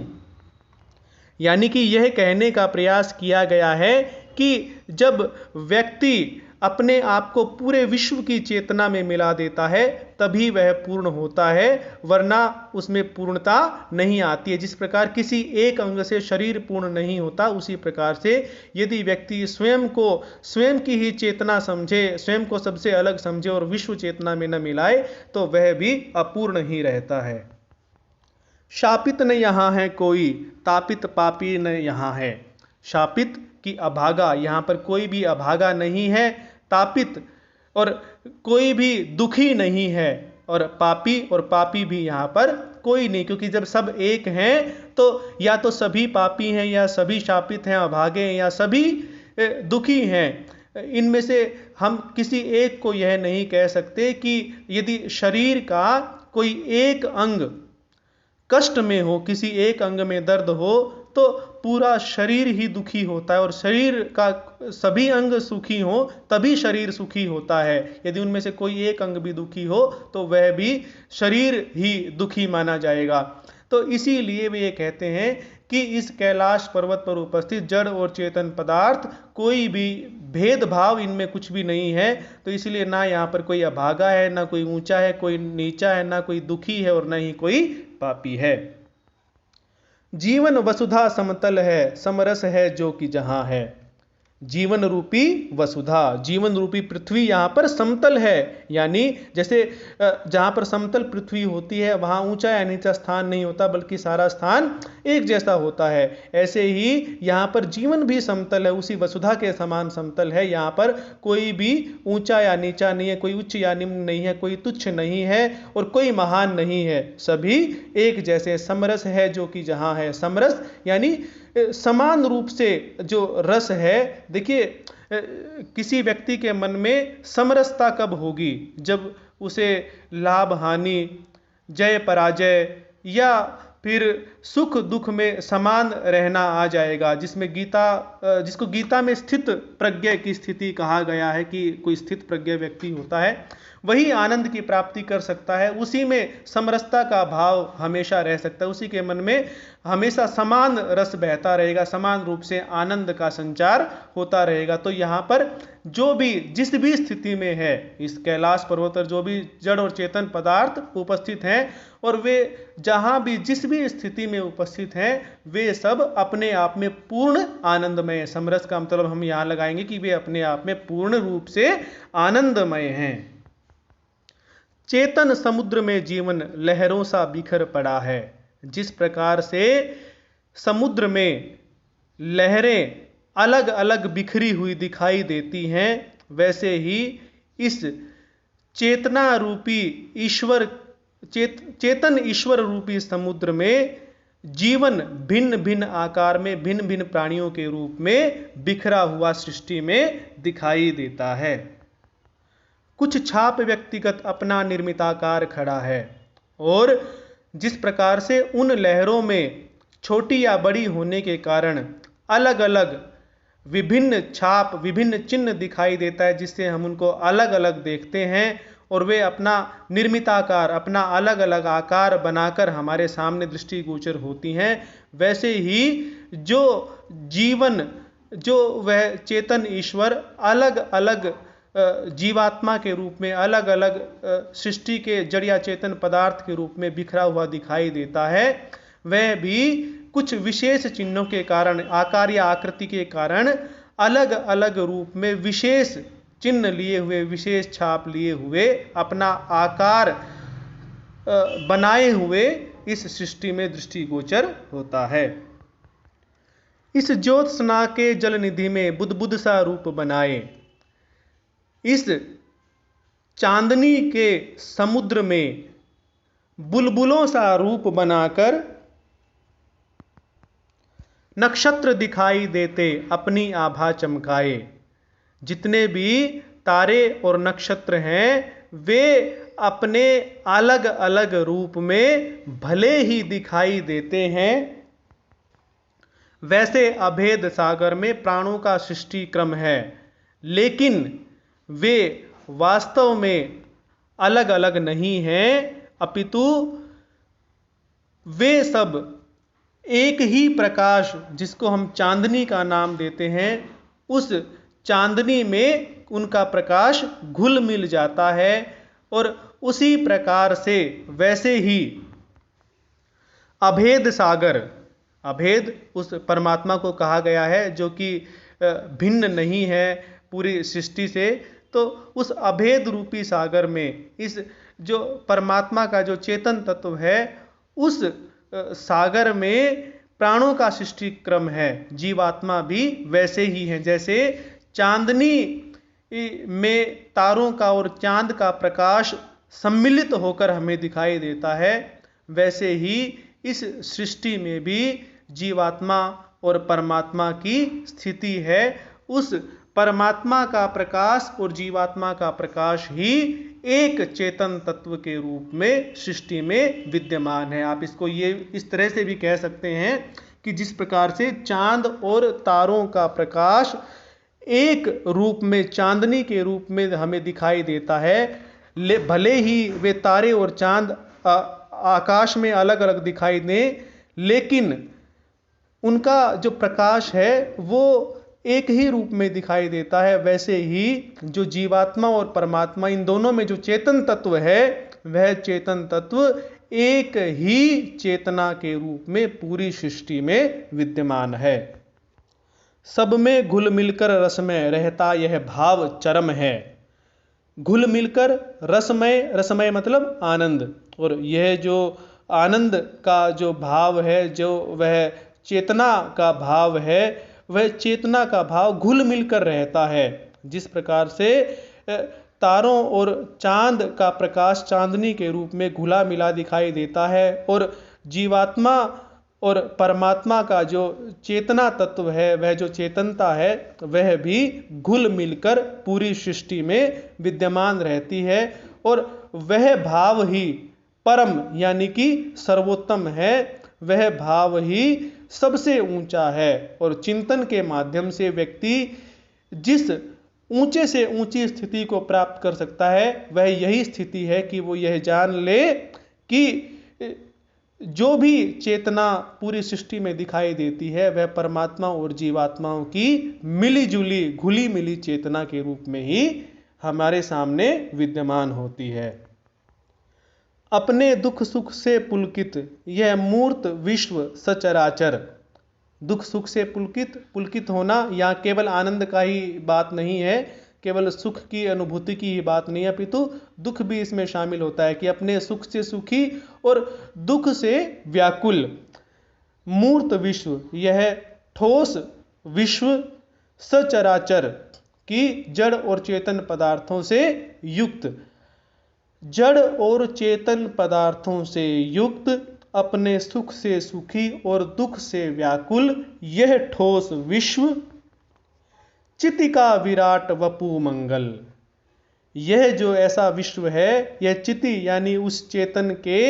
यानी कि यह कहने का प्रयास किया गया है कि जब व्यक्ति अपने आप को पूरे विश्व की चेतना में मिला देता है, तभी वह पूर्ण होता है, वरना उसमें पूर्णता नहीं आती है। जिस प्रकार किसी एक अंग से शरीर पूर्ण नहीं होता, उसी प्रकार से यदि व्यक्ति स्वयं को स्वयं की ही चेतना समझे, स्वयं को सबसे अलग समझे और विश्व चेतना में न मिलाए, तो वह भी अपूर्ण ही रहता है। शापित न यहाँ है कोई, तापित पापी न यहाँ है। शापित की अभागा, यहाँ पर कोई भी अभागा नहीं है, तापित और कोई भी दुखी नहीं है, और पापी भी यहाँ पर कोई नहीं, क्योंकि जब सब एक हैं तो या तो सभी पापी हैं या सभी शापित हैं, अभागे हैं या सभी दुखी हैं। इनमें से हम किसी एक को यह नहीं कह सकते कि यदि शरीर का कोई एक अंग कष्ट में हो, किसी एक अंग में दर्द हो, तो पूरा शरीर ही दुखी होता है, और शरीर का सभी अंग सुखी हो तभी शरीर सुखी होता है। यदि उनमें से कोई एक अंग भी दुखी हो तो वह भी शरीर ही दुखी माना जाएगा। तो इसीलिए वे ये कहते हैं कि इस कैलाश पर्वत पर उपस्थित जड़ और चेतन पदार्थ कोई भी भेदभाव इनमें कुछ भी नहीं है। तो इसलिए ना यहाँ पर कोई अभागा है, ना कोई ऊंचा है, कोई नीचा है, ना कोई दुखी है और ना ही कोई पापी है। जीवन वसुधा समतल है, समरस है जो कि जहां है। जीवन रूपी वसुधा, जीवन रूपी पृथ्वी यहाँ पर समतल है, यानी जैसे जहाँ पर समतल पृथ्वी होती है वहाँ ऊंचा या नीचा स्थान नहीं होता, बल्कि सारा स्थान एक जैसा होता है। ऐसे ही यहाँ पर जीवन भी समतल है, उसी वसुधा के समान समतल है। यहाँ पर कोई भी ऊंचा या नीचा नहीं है, कोई उच्च या निम्न नहीं है, कोई तुच्छ नहीं है और कोई महान नहीं है, सभी एक जैसे। समरस है जो कि जहाँ है, समरस यानी समान रूप से जो रस है। देखिए किसी व्यक्ति के मन में समरसता कब होगी, जब उसे लाभ हानि, जय पराजय या फिर सुख दुख में समान रहना आ जाएगा। जिसको गीता में स्थित प्रज्ञ की स्थिति कहा गया है कि कोई स्थित प्रज्ञ व्यक्ति होता है वही आनंद की प्राप्ति कर सकता है, उसी में समरसता का भाव हमेशा रह सकता है, उसी के मन में हमेशा समान रस बहता रहेगा, समान रूप से आनंद का संचार होता रहेगा। तो यहाँ पर जो भी जिस भी स्थिति में है, इस कैलाश पर्वत पर जो भी जड़ और चेतन पदार्थ उपस्थित हैं और वे जहाँ भी जिस भी स्थिति में उपस्थित हैं, वे सब अपने आप में पूर्ण आनंदमय। समरस का मतलब हम यहाँ लगाएंगे कि वे अपने आप में पूर्ण रूप से आनंदमय हैं। चेतन समुद्र में जीवन लहरों सा बिखर पड़ा है। जिस प्रकार से समुद्र में लहरें अलग अलग बिखरी हुई दिखाई देती हैं, वैसे ही इस चेतना रूपी चेतन ईश्वर रूपी समुद्र में जीवन भिन्न भिन्न आकार में, भिन्न भिन्न प्राणियों के रूप में बिखरा हुआ सृष्टि में दिखाई देता है। कुछ छाप व्यक्तिगत अपना निर्मिताकार खड़ा है, और जिस प्रकार से उन लहरों में छोटी या बड़ी होने के कारण अलग अलग विभिन्न छाप, विभिन्न चिन्ह दिखाई देता है, जिससे हम उनको अलग अलग देखते हैं और वे अपना निर्मिताकार, अपना अलग अलग आकार बनाकर हमारे सामने दृष्टिगोचर होती हैं। वैसे ही जो जीवन, जो वह चेतन ईश्वर अलग अलग जीवात्मा के रूप में, अलग अलग सृष्टि के जड़ या चेतन पदार्थ के रूप में बिखरा हुआ दिखाई देता है, वह भी कुछ विशेष चिन्हों के कारण, आकार या आकृति के कारण अलग अलग रूप में विशेष चिन्ह लिए हुए, विशेष छाप लिए हुए, अपना आकार बनाए हुए इस सृष्टि में दृष्टिगोचर होता है। इस ज्योत्सना के जल निधि में बुदबुद सा रूप बनाए, इस चांदनी के समुद्र में बुलबुलों सा रूप बनाकर नक्षत्र दिखाई देते अपनी आभा चमकाए। जितने भी तारे और नक्षत्र हैं वे अपने अलग अलग रूप में भले ही दिखाई देते हैं, वैसे अभेद सागर में प्राणों का सृष्टि क्रम है, लेकिन वे वास्तव में अलग अलग नहीं हैं, अपितु वे सब एक ही प्रकाश, जिसको हम चांदनी का नाम देते हैं, उस चांदनी में उनका प्रकाश घुल मिल जाता है। और उसी प्रकार से वैसे ही अभेद सागर, अभेद उस परमात्मा को कहा गया है जो कि भिन्न नहीं है पूरी सृष्टि से। तो उस अभेद रूपी सागर में इस जो परमात्मा का जो चेतन तत्व है, उस सागर में प्राणों का सृष्टि क्रम है। जीवात्मा भी वैसे ही हैं, जैसे चांदनी में तारों का और चांद का प्रकाश सम्मिलित होकर हमें दिखाई देता है, वैसे ही इस सृष्टि में भी जीवात्मा और परमात्मा की स्थिति है। उस परमात्मा का प्रकाश और जीवात्मा का प्रकाश ही एक चेतन तत्व के रूप में सृष्टि में विद्यमान है। आप इसको ये इस तरह से भी कह सकते हैं कि जिस प्रकार से चांद और तारों का प्रकाश एक रूप में, चांदनी के रूप में हमें दिखाई देता है, भले ही वे तारे और चांद आकाश में अलग अलग दिखाई दें, लेकिन उनका जो प्रकाश है वो एक ही रूप में दिखाई देता है। वैसे ही जो जीवात्मा और परमात्मा, इन दोनों में जो चेतन तत्व है, वह चेतन तत्व एक ही चेतना के रूप में पूरी सृष्टि में विद्यमान है। सब में घुल मिलकर रसमय रहता यह भाव चरम है। घुल मिलकर रसमय, रसमय मतलब आनंद, और यह जो आनंद का जो भाव है, जो वह चेतना का भाव है, वह चेतना का भाव घुल मिलकर रहता है। जिस प्रकार से तारों और चांद का प्रकाश चांदनी के रूप में घुला मिला दिखाई देता है, और जीवात्मा और परमात्मा का जो चेतना तत्व है, वह जो चेतनता है, वह भी घुल मिलकर पूरी सृष्टि में विद्यमान रहती है। और वह भाव ही परम यानी कि सर्वोत्तम है, वह भाव ही सबसे ऊंचा है। और चिंतन के माध्यम से व्यक्ति जिस ऊंचे से ऊंची स्थिति को प्राप्त कर सकता है, वह यही स्थिति है कि वो यह जान ले कि जो भी चेतना पूरी सृष्टि में दिखाई देती है, वह परमात्मा और जीवात्माओं की मिली जुली, घुली मिली चेतना के रूप में ही हमारे सामने विद्यमान होती है। अपने दुख सुख से पुलकित यह मूर्त विश्व सचराचर। दुख सुख से पुलकित, पुलकित होना यहाँ केवल आनंद का ही बात नहीं है, केवल सुख की अनुभूति की ही बात नहीं है, अपितु दुख भी इसमें शामिल होता है कि अपने सुख से सुखी और दुख से व्याकुल। मूर्त विश्व यह ठोस विश्व सचराचर की जड़ और चेतन पदार्थों से युक्त, जड़ और चेतन पदार्थों से युक्त, अपने सुख से सुखी और दुख से व्याकुल यह ठोस विश्व चितिका विराट वपु मंगल। यह जो ऐसा विश्व है, यह चिति यानी उस चेतन के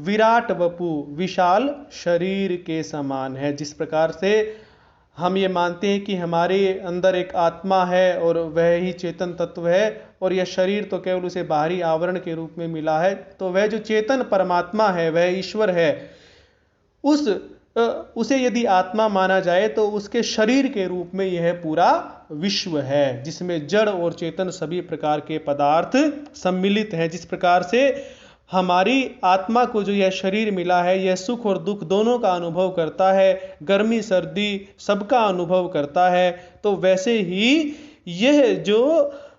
विराट वपु विशाल शरीर के समान है। जिस प्रकार से हम ये मानते हैं कि हमारे अंदर एक आत्मा है और वह ही चेतन तत्व है, और यह शरीर तो केवल उसे बाहरी आवरण के रूप में मिला है, तो वह जो चेतन परमात्मा है, वह ईश्वर है, उसे यदि आत्मा माना जाए तो उसके शरीर के रूप में यह पूरा विश्व है, जिसमें जड़ और चेतन सभी प्रकार के पदार्थ सम्मिलित हैं। जिस प्रकार से हमारी आत्मा को जो यह शरीर मिला है, यह सुख और दुख दोनों का अनुभव करता है, गर्मी सर्दी सबका अनुभव करता है, तो वैसे ही यह जो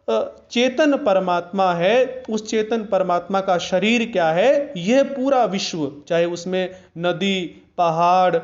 चेतन परमात्मा है, उस चेतन परमात्मा का शरीर क्या है, यह पूरा विश्व, चाहे उसमें नदी, पहाड़,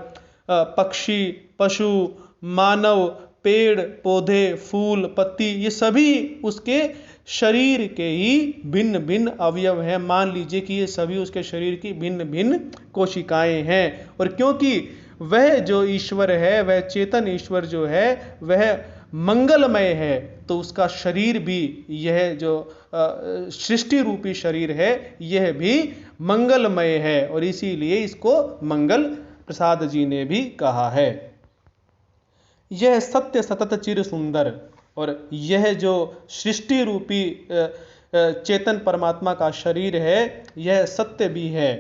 पक्षी, पशु, मानव, पेड़ पौधे, फूल, पत्ती, ये सभी उसके शरीर के ही भिन्न भिन्न अवयव हैं। मान लीजिए कि ये सभी उसके शरीर की भिन्न भिन्न कोशिकाएं हैं। और क्योंकि वह जो ईश्वर है, वह चेतन ईश्वर जो है, वह मंगलमय है, तो उसका शरीर भी, यह जो सृष्टि रूपी शरीर है, यह भी मंगलमय है, और इसीलिए इसको मंगल प्रसाद जी ने भी कहा है। यह सत्य सतत चिर सुंदर, और यह जो सृष्टि रूपी चेतन परमात्मा का शरीर है, यह सत्य भी है,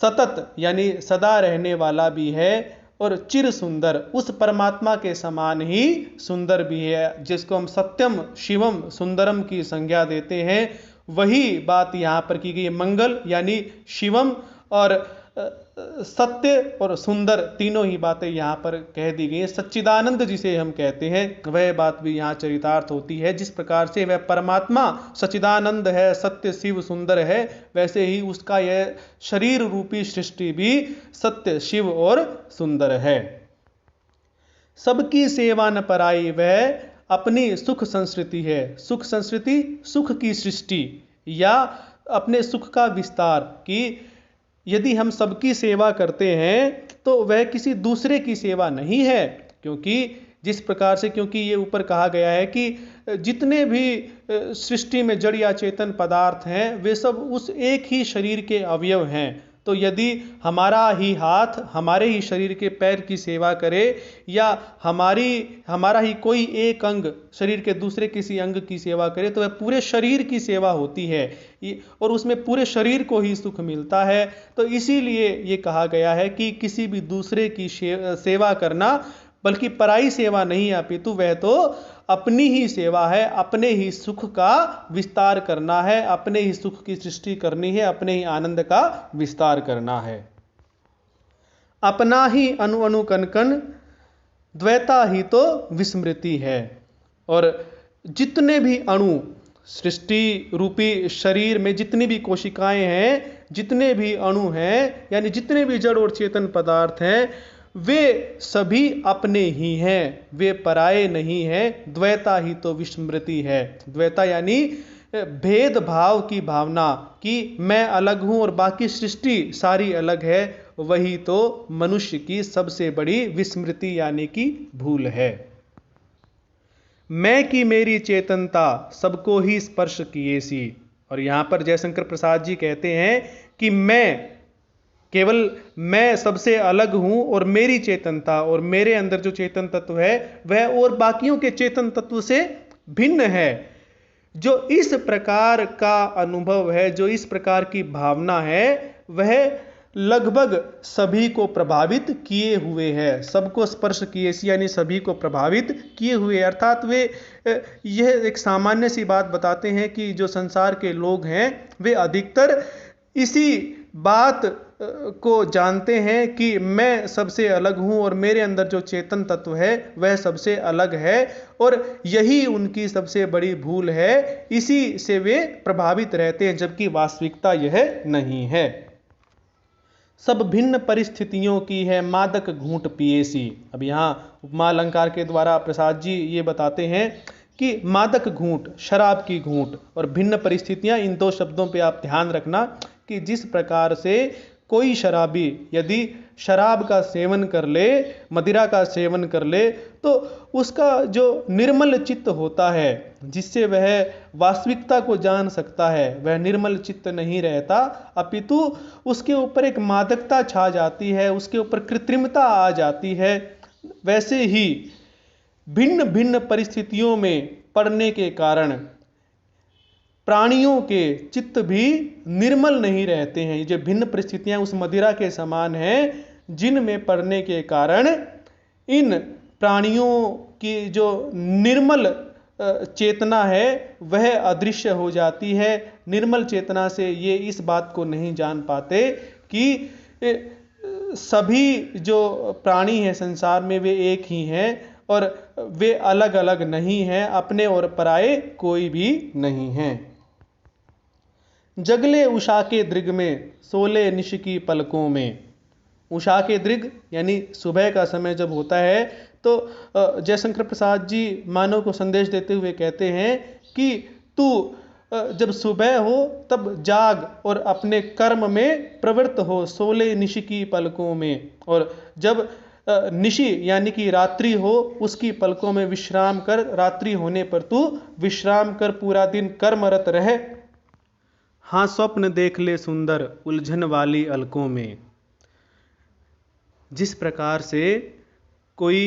सतत यानी सदा रहने वाला भी है, और चिर सुंदर उस परमात्मा के समान ही सुंदर भी है। जिसको हम सत्यम शिवम सुंदरम की संज्ञा देते हैं, वही बात यहाँ पर की गई। मंगल यानी शिवम और सत्य और सुंदर, तीनों ही बातें यहाँ पर कह दी गई हैं। सच्चिदानंद जिसे हम कहते हैं, वह बात भी यहाँ चरितार्थ होती है। जिस प्रकार से वह परमात्मा सच्चिदानंद है, सत्य शिव सुंदर है, वैसे ही उसका यह शरीर रूपी सृष्टि भी सत्य शिव और सुंदर है। सबकी सेवा न पराई वह अपनी सुख संस्कृति है। सुख संस्कृति, सुख की सृष्टि या अपने सुख का विस्तार, कि यदि हम सबकी सेवा करते हैं तो वह किसी दूसरे की सेवा नहीं है। क्योंकि जिस प्रकार से, क्योंकि ये ऊपर कहा गया है कि जितने भी सृष्टि में जड़ या चेतन पदार्थ हैं, वे सब उस एक ही शरीर के अवयव हैं। तो यदि हमारा ही हाथ हमारे ही शरीर के पैर की सेवा करे, या हमारा ही कोई एक अंग शरीर के दूसरे किसी अंग की सेवा करे, तो वह पूरे शरीर की सेवा होती है और उसमें पूरे शरीर को ही सुख मिलता है। तो इसीलिए ये कहा गया है कि किसी भी दूसरे की सेवा करना, बल्कि पराई सेवा नहीं अपितु वह तो अपनी ही सेवा है, अपने ही सुख का विस्तार करना है, अपने ही सुख की सृष्टि करनी है, अपने ही आनंद का विस्तार करना है। अपना ही अणु अणु कण कण द्वैता ही तो विस्मृति है। और जितने भी अणु सृष्टि रूपी शरीर में जितनी भी कोशिकाएं हैं, जितने भी अणु हैं, यानी जितने भी जड़ और चेतन पदार्थ हैं, वे सभी अपने ही हैं, वे पराये नहीं हैं। द्वैता ही तो विस्मृति है। द्वैता यानी भेदभाव की भावना कि मैं अलग हूं और बाकी सृष्टि सारी अलग है, वही तो मनुष्य की सबसे बड़ी विस्मृति यानी कि भूल है। मैं की मेरी चेतनता सबको ही स्पर्श किए सी। और यहां पर जयशंकर प्रसाद जी कहते हैं कि केवल मैं सबसे अलग हूं और मेरी चेतनता और मेरे अंदर जो चेतन तत्व है वह और बाकियों के चेतन तत्व से भिन्न है। जो इस प्रकार का अनुभव है, जो इस प्रकार की भावना है, वह लगभग सभी को प्रभावित किए हुए है। सबको स्पर्श किए यानी सभी को प्रभावित किए हुए, अर्थात वे यह एक सामान्य सी बात बताते हैं कि जो संसार के लोग हैं वे अधिकतर इसी बात को जानते हैं कि मैं सबसे अलग हूं और मेरे अंदर जो चेतन तत्व है वह सबसे अलग है, और यही उनकी सबसे बड़ी भूल है। इसी से वे प्रभावित रहते हैं, जबकि वास्तविकता यह नहीं है। सब भिन्न परिस्थितियों की है मादक घूंट पिए सी। अब यहाँ उपमा अलंकार के द्वारा प्रसाद जी ये बताते हैं कि मादक घूंट, शराब की घूंट, और भिन्न परिस्थितियां, इन दो शब्दों पे आप ध्यान रखना कि जिस प्रकार से कोई शराबी यदि शराब का सेवन कर ले, मदिरा का सेवन कर ले, तो उसका जो निर्मल चित्त होता है, जिससे वह वास्तविकता को जान सकता है, वह निर्मल चित्त नहीं रहता, अपितु उसके ऊपर एक मादकता छा जाती है, उसके ऊपर कृत्रिमता आ जाती है। वैसे ही भिन्न भिन्न परिस्थितियों में पड़ने के कारण प्राणियों के चित्त भी निर्मल नहीं रहते हैं। ये जो भिन्न परिस्थितियां उस मदिरा के समान हैं, जिनमें पड़ने के कारण इन प्राणियों की जो निर्मल चेतना है वह अदृश्य हो जाती है। निर्मल चेतना से ये इस बात को नहीं जान पाते कि सभी जो प्राणी हैं संसार में वे एक ही हैं और वे अलग अलग नहीं हैं, अपने और पराये कोई भी नहीं हैं। जगले उषा के दृग में सोले निश की पलकों में। उषा के दृग यानी सुबह का समय जब होता है, तो जयशंकर प्रसाद जी मानव को संदेश देते हुए कहते हैं कि तू जब सुबह हो तब जाग और अपने कर्म में प्रवृत्त हो, सोले निश की पलकों में। और जब निशी यानी कि रात्रि हो, उसकी पलकों में विश्राम कर, रात्रि होने पर तू विश्राम कर, पूरा दिन कर्मरत रहे। हाँ स्वप्न देख ले सुंदर उलझन वाली अलकों में। जिस प्रकार से कोई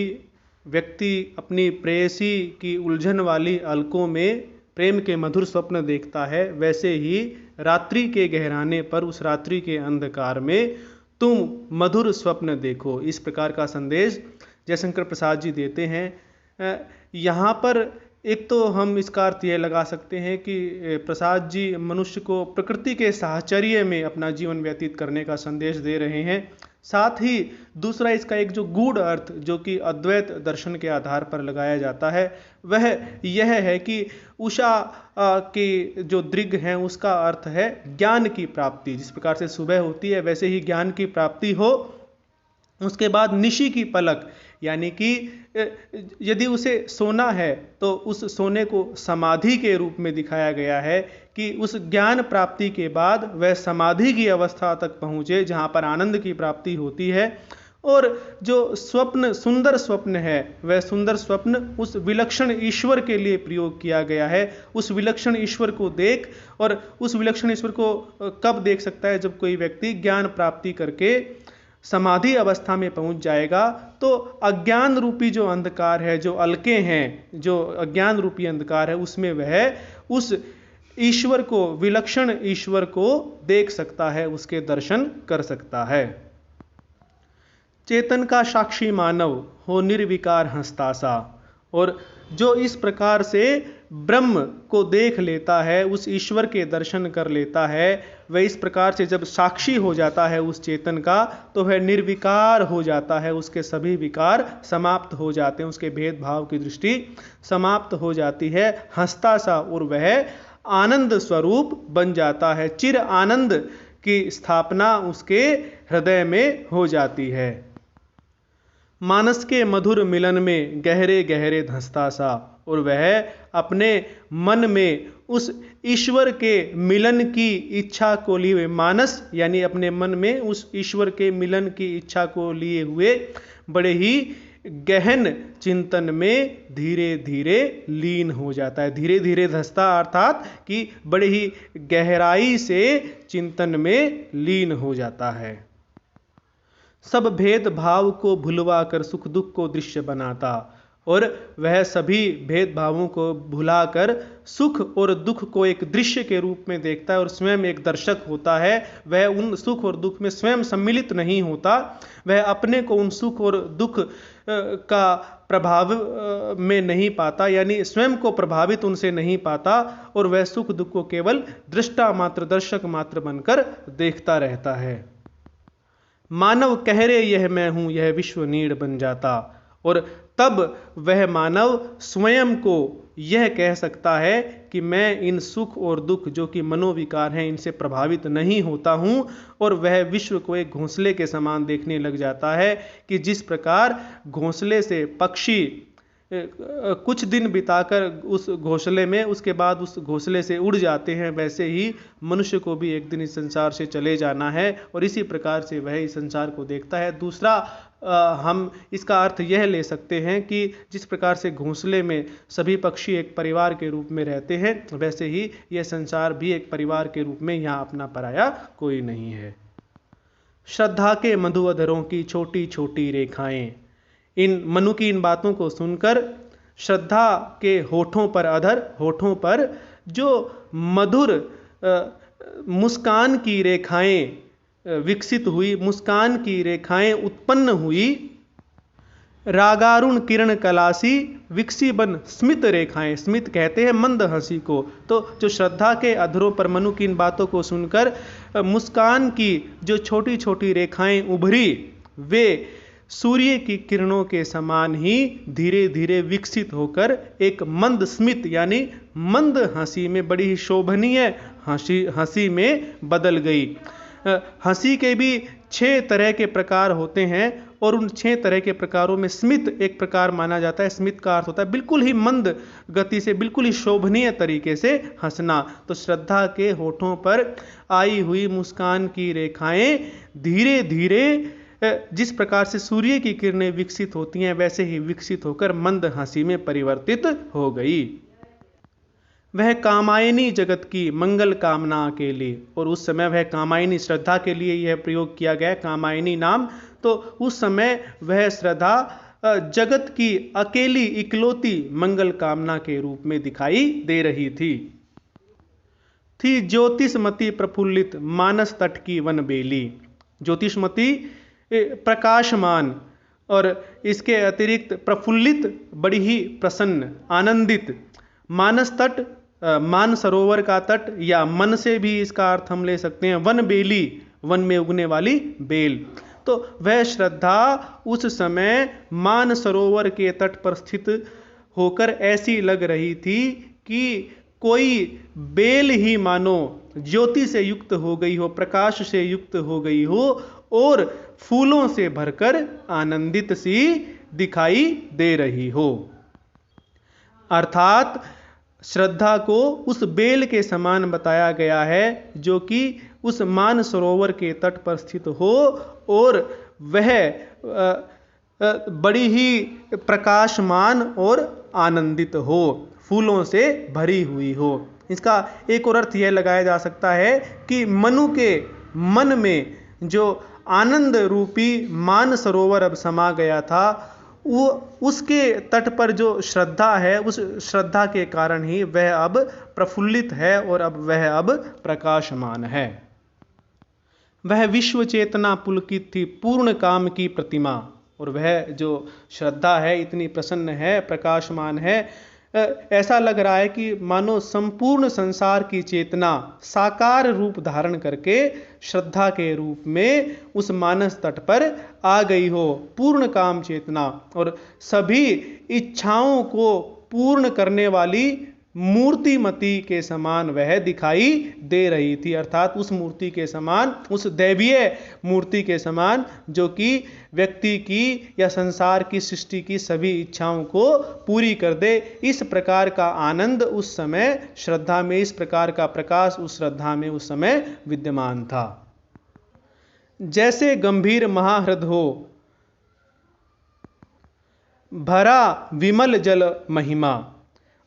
व्यक्ति अपनी प्रेयसी की उलझन वाली अलकों में प्रेम के मधुर स्वप्न देखता है, वैसे ही रात्रि के गहराने पर, उस रात्रि के अंधकार में तुम मधुर स्वप्न देखो। इस प्रकार का संदेश जयशंकर प्रसाद जी देते हैं। यहाँ पर एक तो हम इसका अर्थ यह लगा सकते हैं कि प्रसाद जी मनुष्य को प्रकृति के साहचर्य में अपना जीवन व्यतीत करने का संदेश दे रहे हैं। साथ ही दूसरा इसका एक जो गूढ़ अर्थ जो कि अद्वैत दर्शन के आधार पर लगाया जाता है वह यह है कि उषा के जो दृग हैं उसका अर्थ है ज्ञान की प्राप्ति। जिस प्रकार से सुबह होती है वैसे ही ज्ञान की प्राप्ति हो। उसके बाद निशी की पलक यानी कि यदि उसे सोना है तो उस सोने को समाधि के रूप में दिखाया गया है कि उस ज्ञान प्राप्ति के बाद वह समाधि की अवस्था तक पहुँचे जहाँ पर आनंद की प्राप्ति होती है। और जो स्वप्न, सुंदर स्वप्न है, वह सुंदर स्वप्न उस विलक्षण ईश्वर के लिए प्रयोग किया गया है। उस विलक्षण ईश्वर को देख, और उस विलक्षण ईश्वर को कब देख सकता है? जब कोई व्यक्ति ज्ञान प्राप्ति करके समाधि अवस्था में पहुंच जाएगा, तो अज्ञान रूपी जो अंधकार है, जो अलके हैं, जो अज्ञान रूपी अंधकार है, उसमें वह उस ईश्वर को, विलक्षण ईश्वर को देख सकता है, उसके दर्शन कर सकता है। चेतन का साक्षी मानव हो निर्विकार हंसता सा। और जो इस प्रकार से ब्रह्म को देख लेता है, उस ईश्वर के दर्शन कर लेता है, वह इस प्रकार से जब साक्षी हो जाता है उस चेतन का, तो वह निर्विकार हो जाता है। उसके सभी विकार समाप्त हो जाते हैं, उसके भेदभाव की दृष्टि समाप्त हो जाती है, हंसता सा, और वह आनंद स्वरूप बन जाता है। चिर आनंद की स्थापना उसके हृदय में हो जाती है। मानस के मधुर मिलन में गहरे गहरे धंसता सा। और वह अपने मन में उस ईश्वर के मिलन की इच्छा को लिए हुए, मानस यानी अपने मन में उस ईश्वर के मिलन की इच्छा को लिए हुए बड़े ही गहन चिंतन में धीरे धीरे लीन हो जाता है। धीरे धीरे धंसता अर्थात कि बड़े ही गहराई से चिंतन में लीन हो जाता है। सब भेदभाव को भुलवा कर सुख दुख को दृश्य बनाता। और वह सभी भेदभावों को भुलाकर सुख और दुख को एक दृश्य के रूप में देखता है, और स्वयं एक दर्शक होता है। वह उन सुख और दुख में स्वयं सम्मिलित नहीं होता, वह अपने को उन सुख और दुख का प्रभाव में नहीं पाता, यानी स्वयं को प्रभावित उनसे नहीं पाता, और वह सुख दुख को केवल दृष्टा मात्र, दर्शक मात्र बनकर देखता रहता है। मानव कह रे यह मैं हूं, यह विश्व नीड़ बन जाता। और तब वह मानव स्वयं को यह कह सकता है कि मैं इन सुख और दुख जो कि मनोविकार हैं, इनसे प्रभावित नहीं होता हूं, और वह विश्व को एक घोंसले के समान देखने लग जाता है कि जिस प्रकार घोंसले से पक्षी कुछ दिन बिताकर उस घोंसले में, उसके बाद उस घोंसले से उड़ जाते हैं, वैसे ही मनुष्य को भी एक दिन इस संसार से चले जाना है, और इसी प्रकार से वह इस संसार को देखता है। दूसरा हम इसका अर्थ यह ले सकते हैं कि जिस प्रकार से घोंसले में सभी पक्षी एक परिवार के रूप में रहते हैं, वैसे ही यह संसार भी एक परिवार के रूप में यहाँ अपना पराया कोई नहीं है। श्रद्धा के मधुअधरों की छोटी छोटी रेखाएं। इन मनु की इन बातों को सुनकर श्रद्धा के होठों पर, अधर होठों पर जो मधुर मुस्कान की रेखाएं विकसित हुई, मुस्कान की रेखाएं उत्पन्न हुई। रागारुण किरण कलासी विकसी बन स्मित रेखाएं। स्मित कहते हैं मंद हंसी को। तो जो श्रद्धा के अधरों पर मनु की इन बातों को सुनकर मुस्कान की जो छोटी छोटी रेखाएं उभरी, वे सूर्य की किरणों के समान ही धीरे धीरे विकसित होकर एक मंद स्मित यानी मंद हंसी में, बड़ी ही शोभनीय हंसी में बदल गई। हंसी के भी 6 तरह के प्रकार होते हैं, और उन 6 तरह के प्रकारों में स्मित एक प्रकार माना जाता है। स्मित का अर्थ होता है बिल्कुल ही मंद गति से, बिल्कुल ही शोभनीय तरीके से हंसना। तो श्रद्धा के होठों पर आई हुई मुस्कान की रेखाएं धीरे धीरे जिस प्रकार से सूर्य की किरणें विकसित होती हैं, वैसे ही विकसित होकर मंद हंसी में परिवर्तित हो गई। वह कामायनी जगत की मंगल कामना के लिए, और उस समय वह कामायनी, श्रद्धा के लिए यह प्रयोग किया गया कामायनी नाम। तो उस समय वह श्रद्धा जगत की अकेली इकलौती मंगल कामना के रूप में दिखाई दे रही थी ज्योतिषमती प्रफुल्लित मानस तट की वन बेली। ज्योतिषमती प्रकाशमान और इसके अतिरिक्त प्रफुल्लित, बड़ी ही प्रसन्न, आनंदित। मानस तट, मान सरोवर का तट, या मन से भी इसका अर्थ हम ले सकते हैं वन बेली, वन में उगने वाली बेल। तो वह श्रद्धा उस समय मान सरोवर के तट पर स्थित होकर ऐसी लग रही थी कि कोई बेल ही मानो ज्योति से युक्त हो गई हो, प्रकाश से युक्त हो गई हो, और फूलों से भरकर आनंदित सी दिखाई दे रही हो। अर्थात श्रद्धा को उस बेल के समान बताया गया है जो कि उस मान सरोवर के तट पर स्थित हो, और वह बड़ी ही प्रकाशमान और आनंदित हो, फूलों से भरी हुई हो। इसका एक और अर्थ यह लगाया जा सकता है कि मनु के मन में जो आनंद रूपी मान सरोवर अब समा गया था, वो उसके तट पर जो श्रद्धा है, उस श्रद्धा के कारण ही वह अब प्रफुल्लित है और अब वह अब प्रकाशमान है। वह विश्व चेतना पुलकित थी पूर्ण काम की प्रतिमा, और वह जो श्रद्धा है इतनी प्रसन्न है, प्रकाशमान है, ऐसा लग रहा है कि मानो संपूर्ण संसार की चेतना साकार रूप धारण करके श्रद्धा के रूप में उस मानस तट पर आ गई हो। पूर्ण काम चेतना और सभी इच्छाओं को पूर्ण करने वाली मूर्तिमती के समान वह दिखाई दे रही थी, अर्थात उस मूर्ति के समान, उस दैवीय मूर्ति के समान जो कि व्यक्ति की या संसार की सृष्टि की सभी इच्छाओं को पूरी कर दे। इस प्रकार का आनंद उस समय श्रद्धा में, इस प्रकार का प्रकाश उस श्रद्धा में उस समय विद्यमान था। जैसे गंभीर महाहृद हो भरा विमल जल महिमा,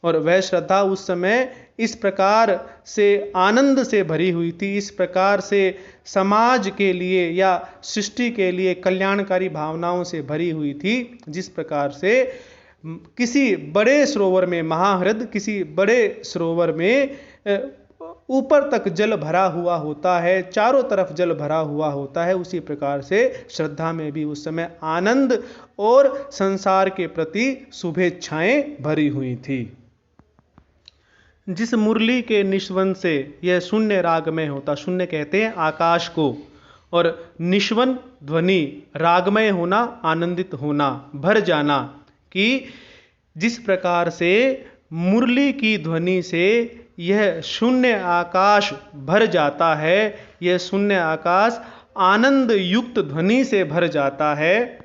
और वह श्रद्धा उस समय इस प्रकार से आनंद से भरी हुई थी, इस प्रकार से समाज के लिए या सृष्टि के लिए कल्याणकारी भावनाओं से भरी हुई थी, जिस प्रकार से किसी बड़े सरोवर में, महाहृद किसी बड़े सरोवर में ऊपर तक जल भरा हुआ होता है, चारों तरफ जल भरा हुआ होता है, उसी प्रकार से श्रद्धा में भी उस समय आनंद और संसार के प्रति शुभेच्छाएं भरी हुई थी। जिस मुरली के निश्वन से यह शून्य रागमय होता, शून्य कहते हैं आकाश को, और निश्वन ध्वनि रागमय होना, आनंदित होना, भर जाना, कि जिस प्रकार से मुरली की ध्वनि से यह शून्य आकाश भर जाता है, यह शून्य आकाश आनंद युक्त ध्वनि से भर जाता है,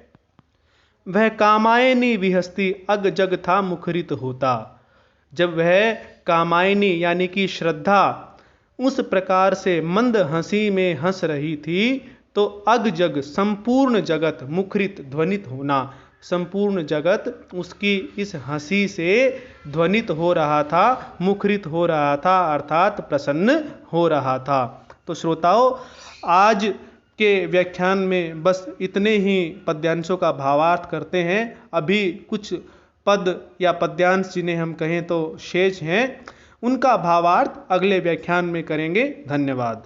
वह कामायनी विहस्ती अग जग था मुखरित होता। जब वह कामायनी यानी कि श्रद्धा उस प्रकार से मंद हंसी में हंस रही थी, तो अग जग संपूर्ण जगत मुखरित ध्वनित होना, संपूर्ण जगत उसकी इस हंसी से ध्वनित हो रहा था, मुखरित हो रहा था, अर्थात प्रसन्न हो रहा था। तो श्रोताओं, आज के व्याख्यान में बस इतने ही पद्यांशों का भावार्थ करते हैं। अभी कुछ पद या पद्यांश जिन्हें हम कहें तो शेष हैं, उनका भावार्थ अगले व्याख्यान में करेंगे। धन्यवाद।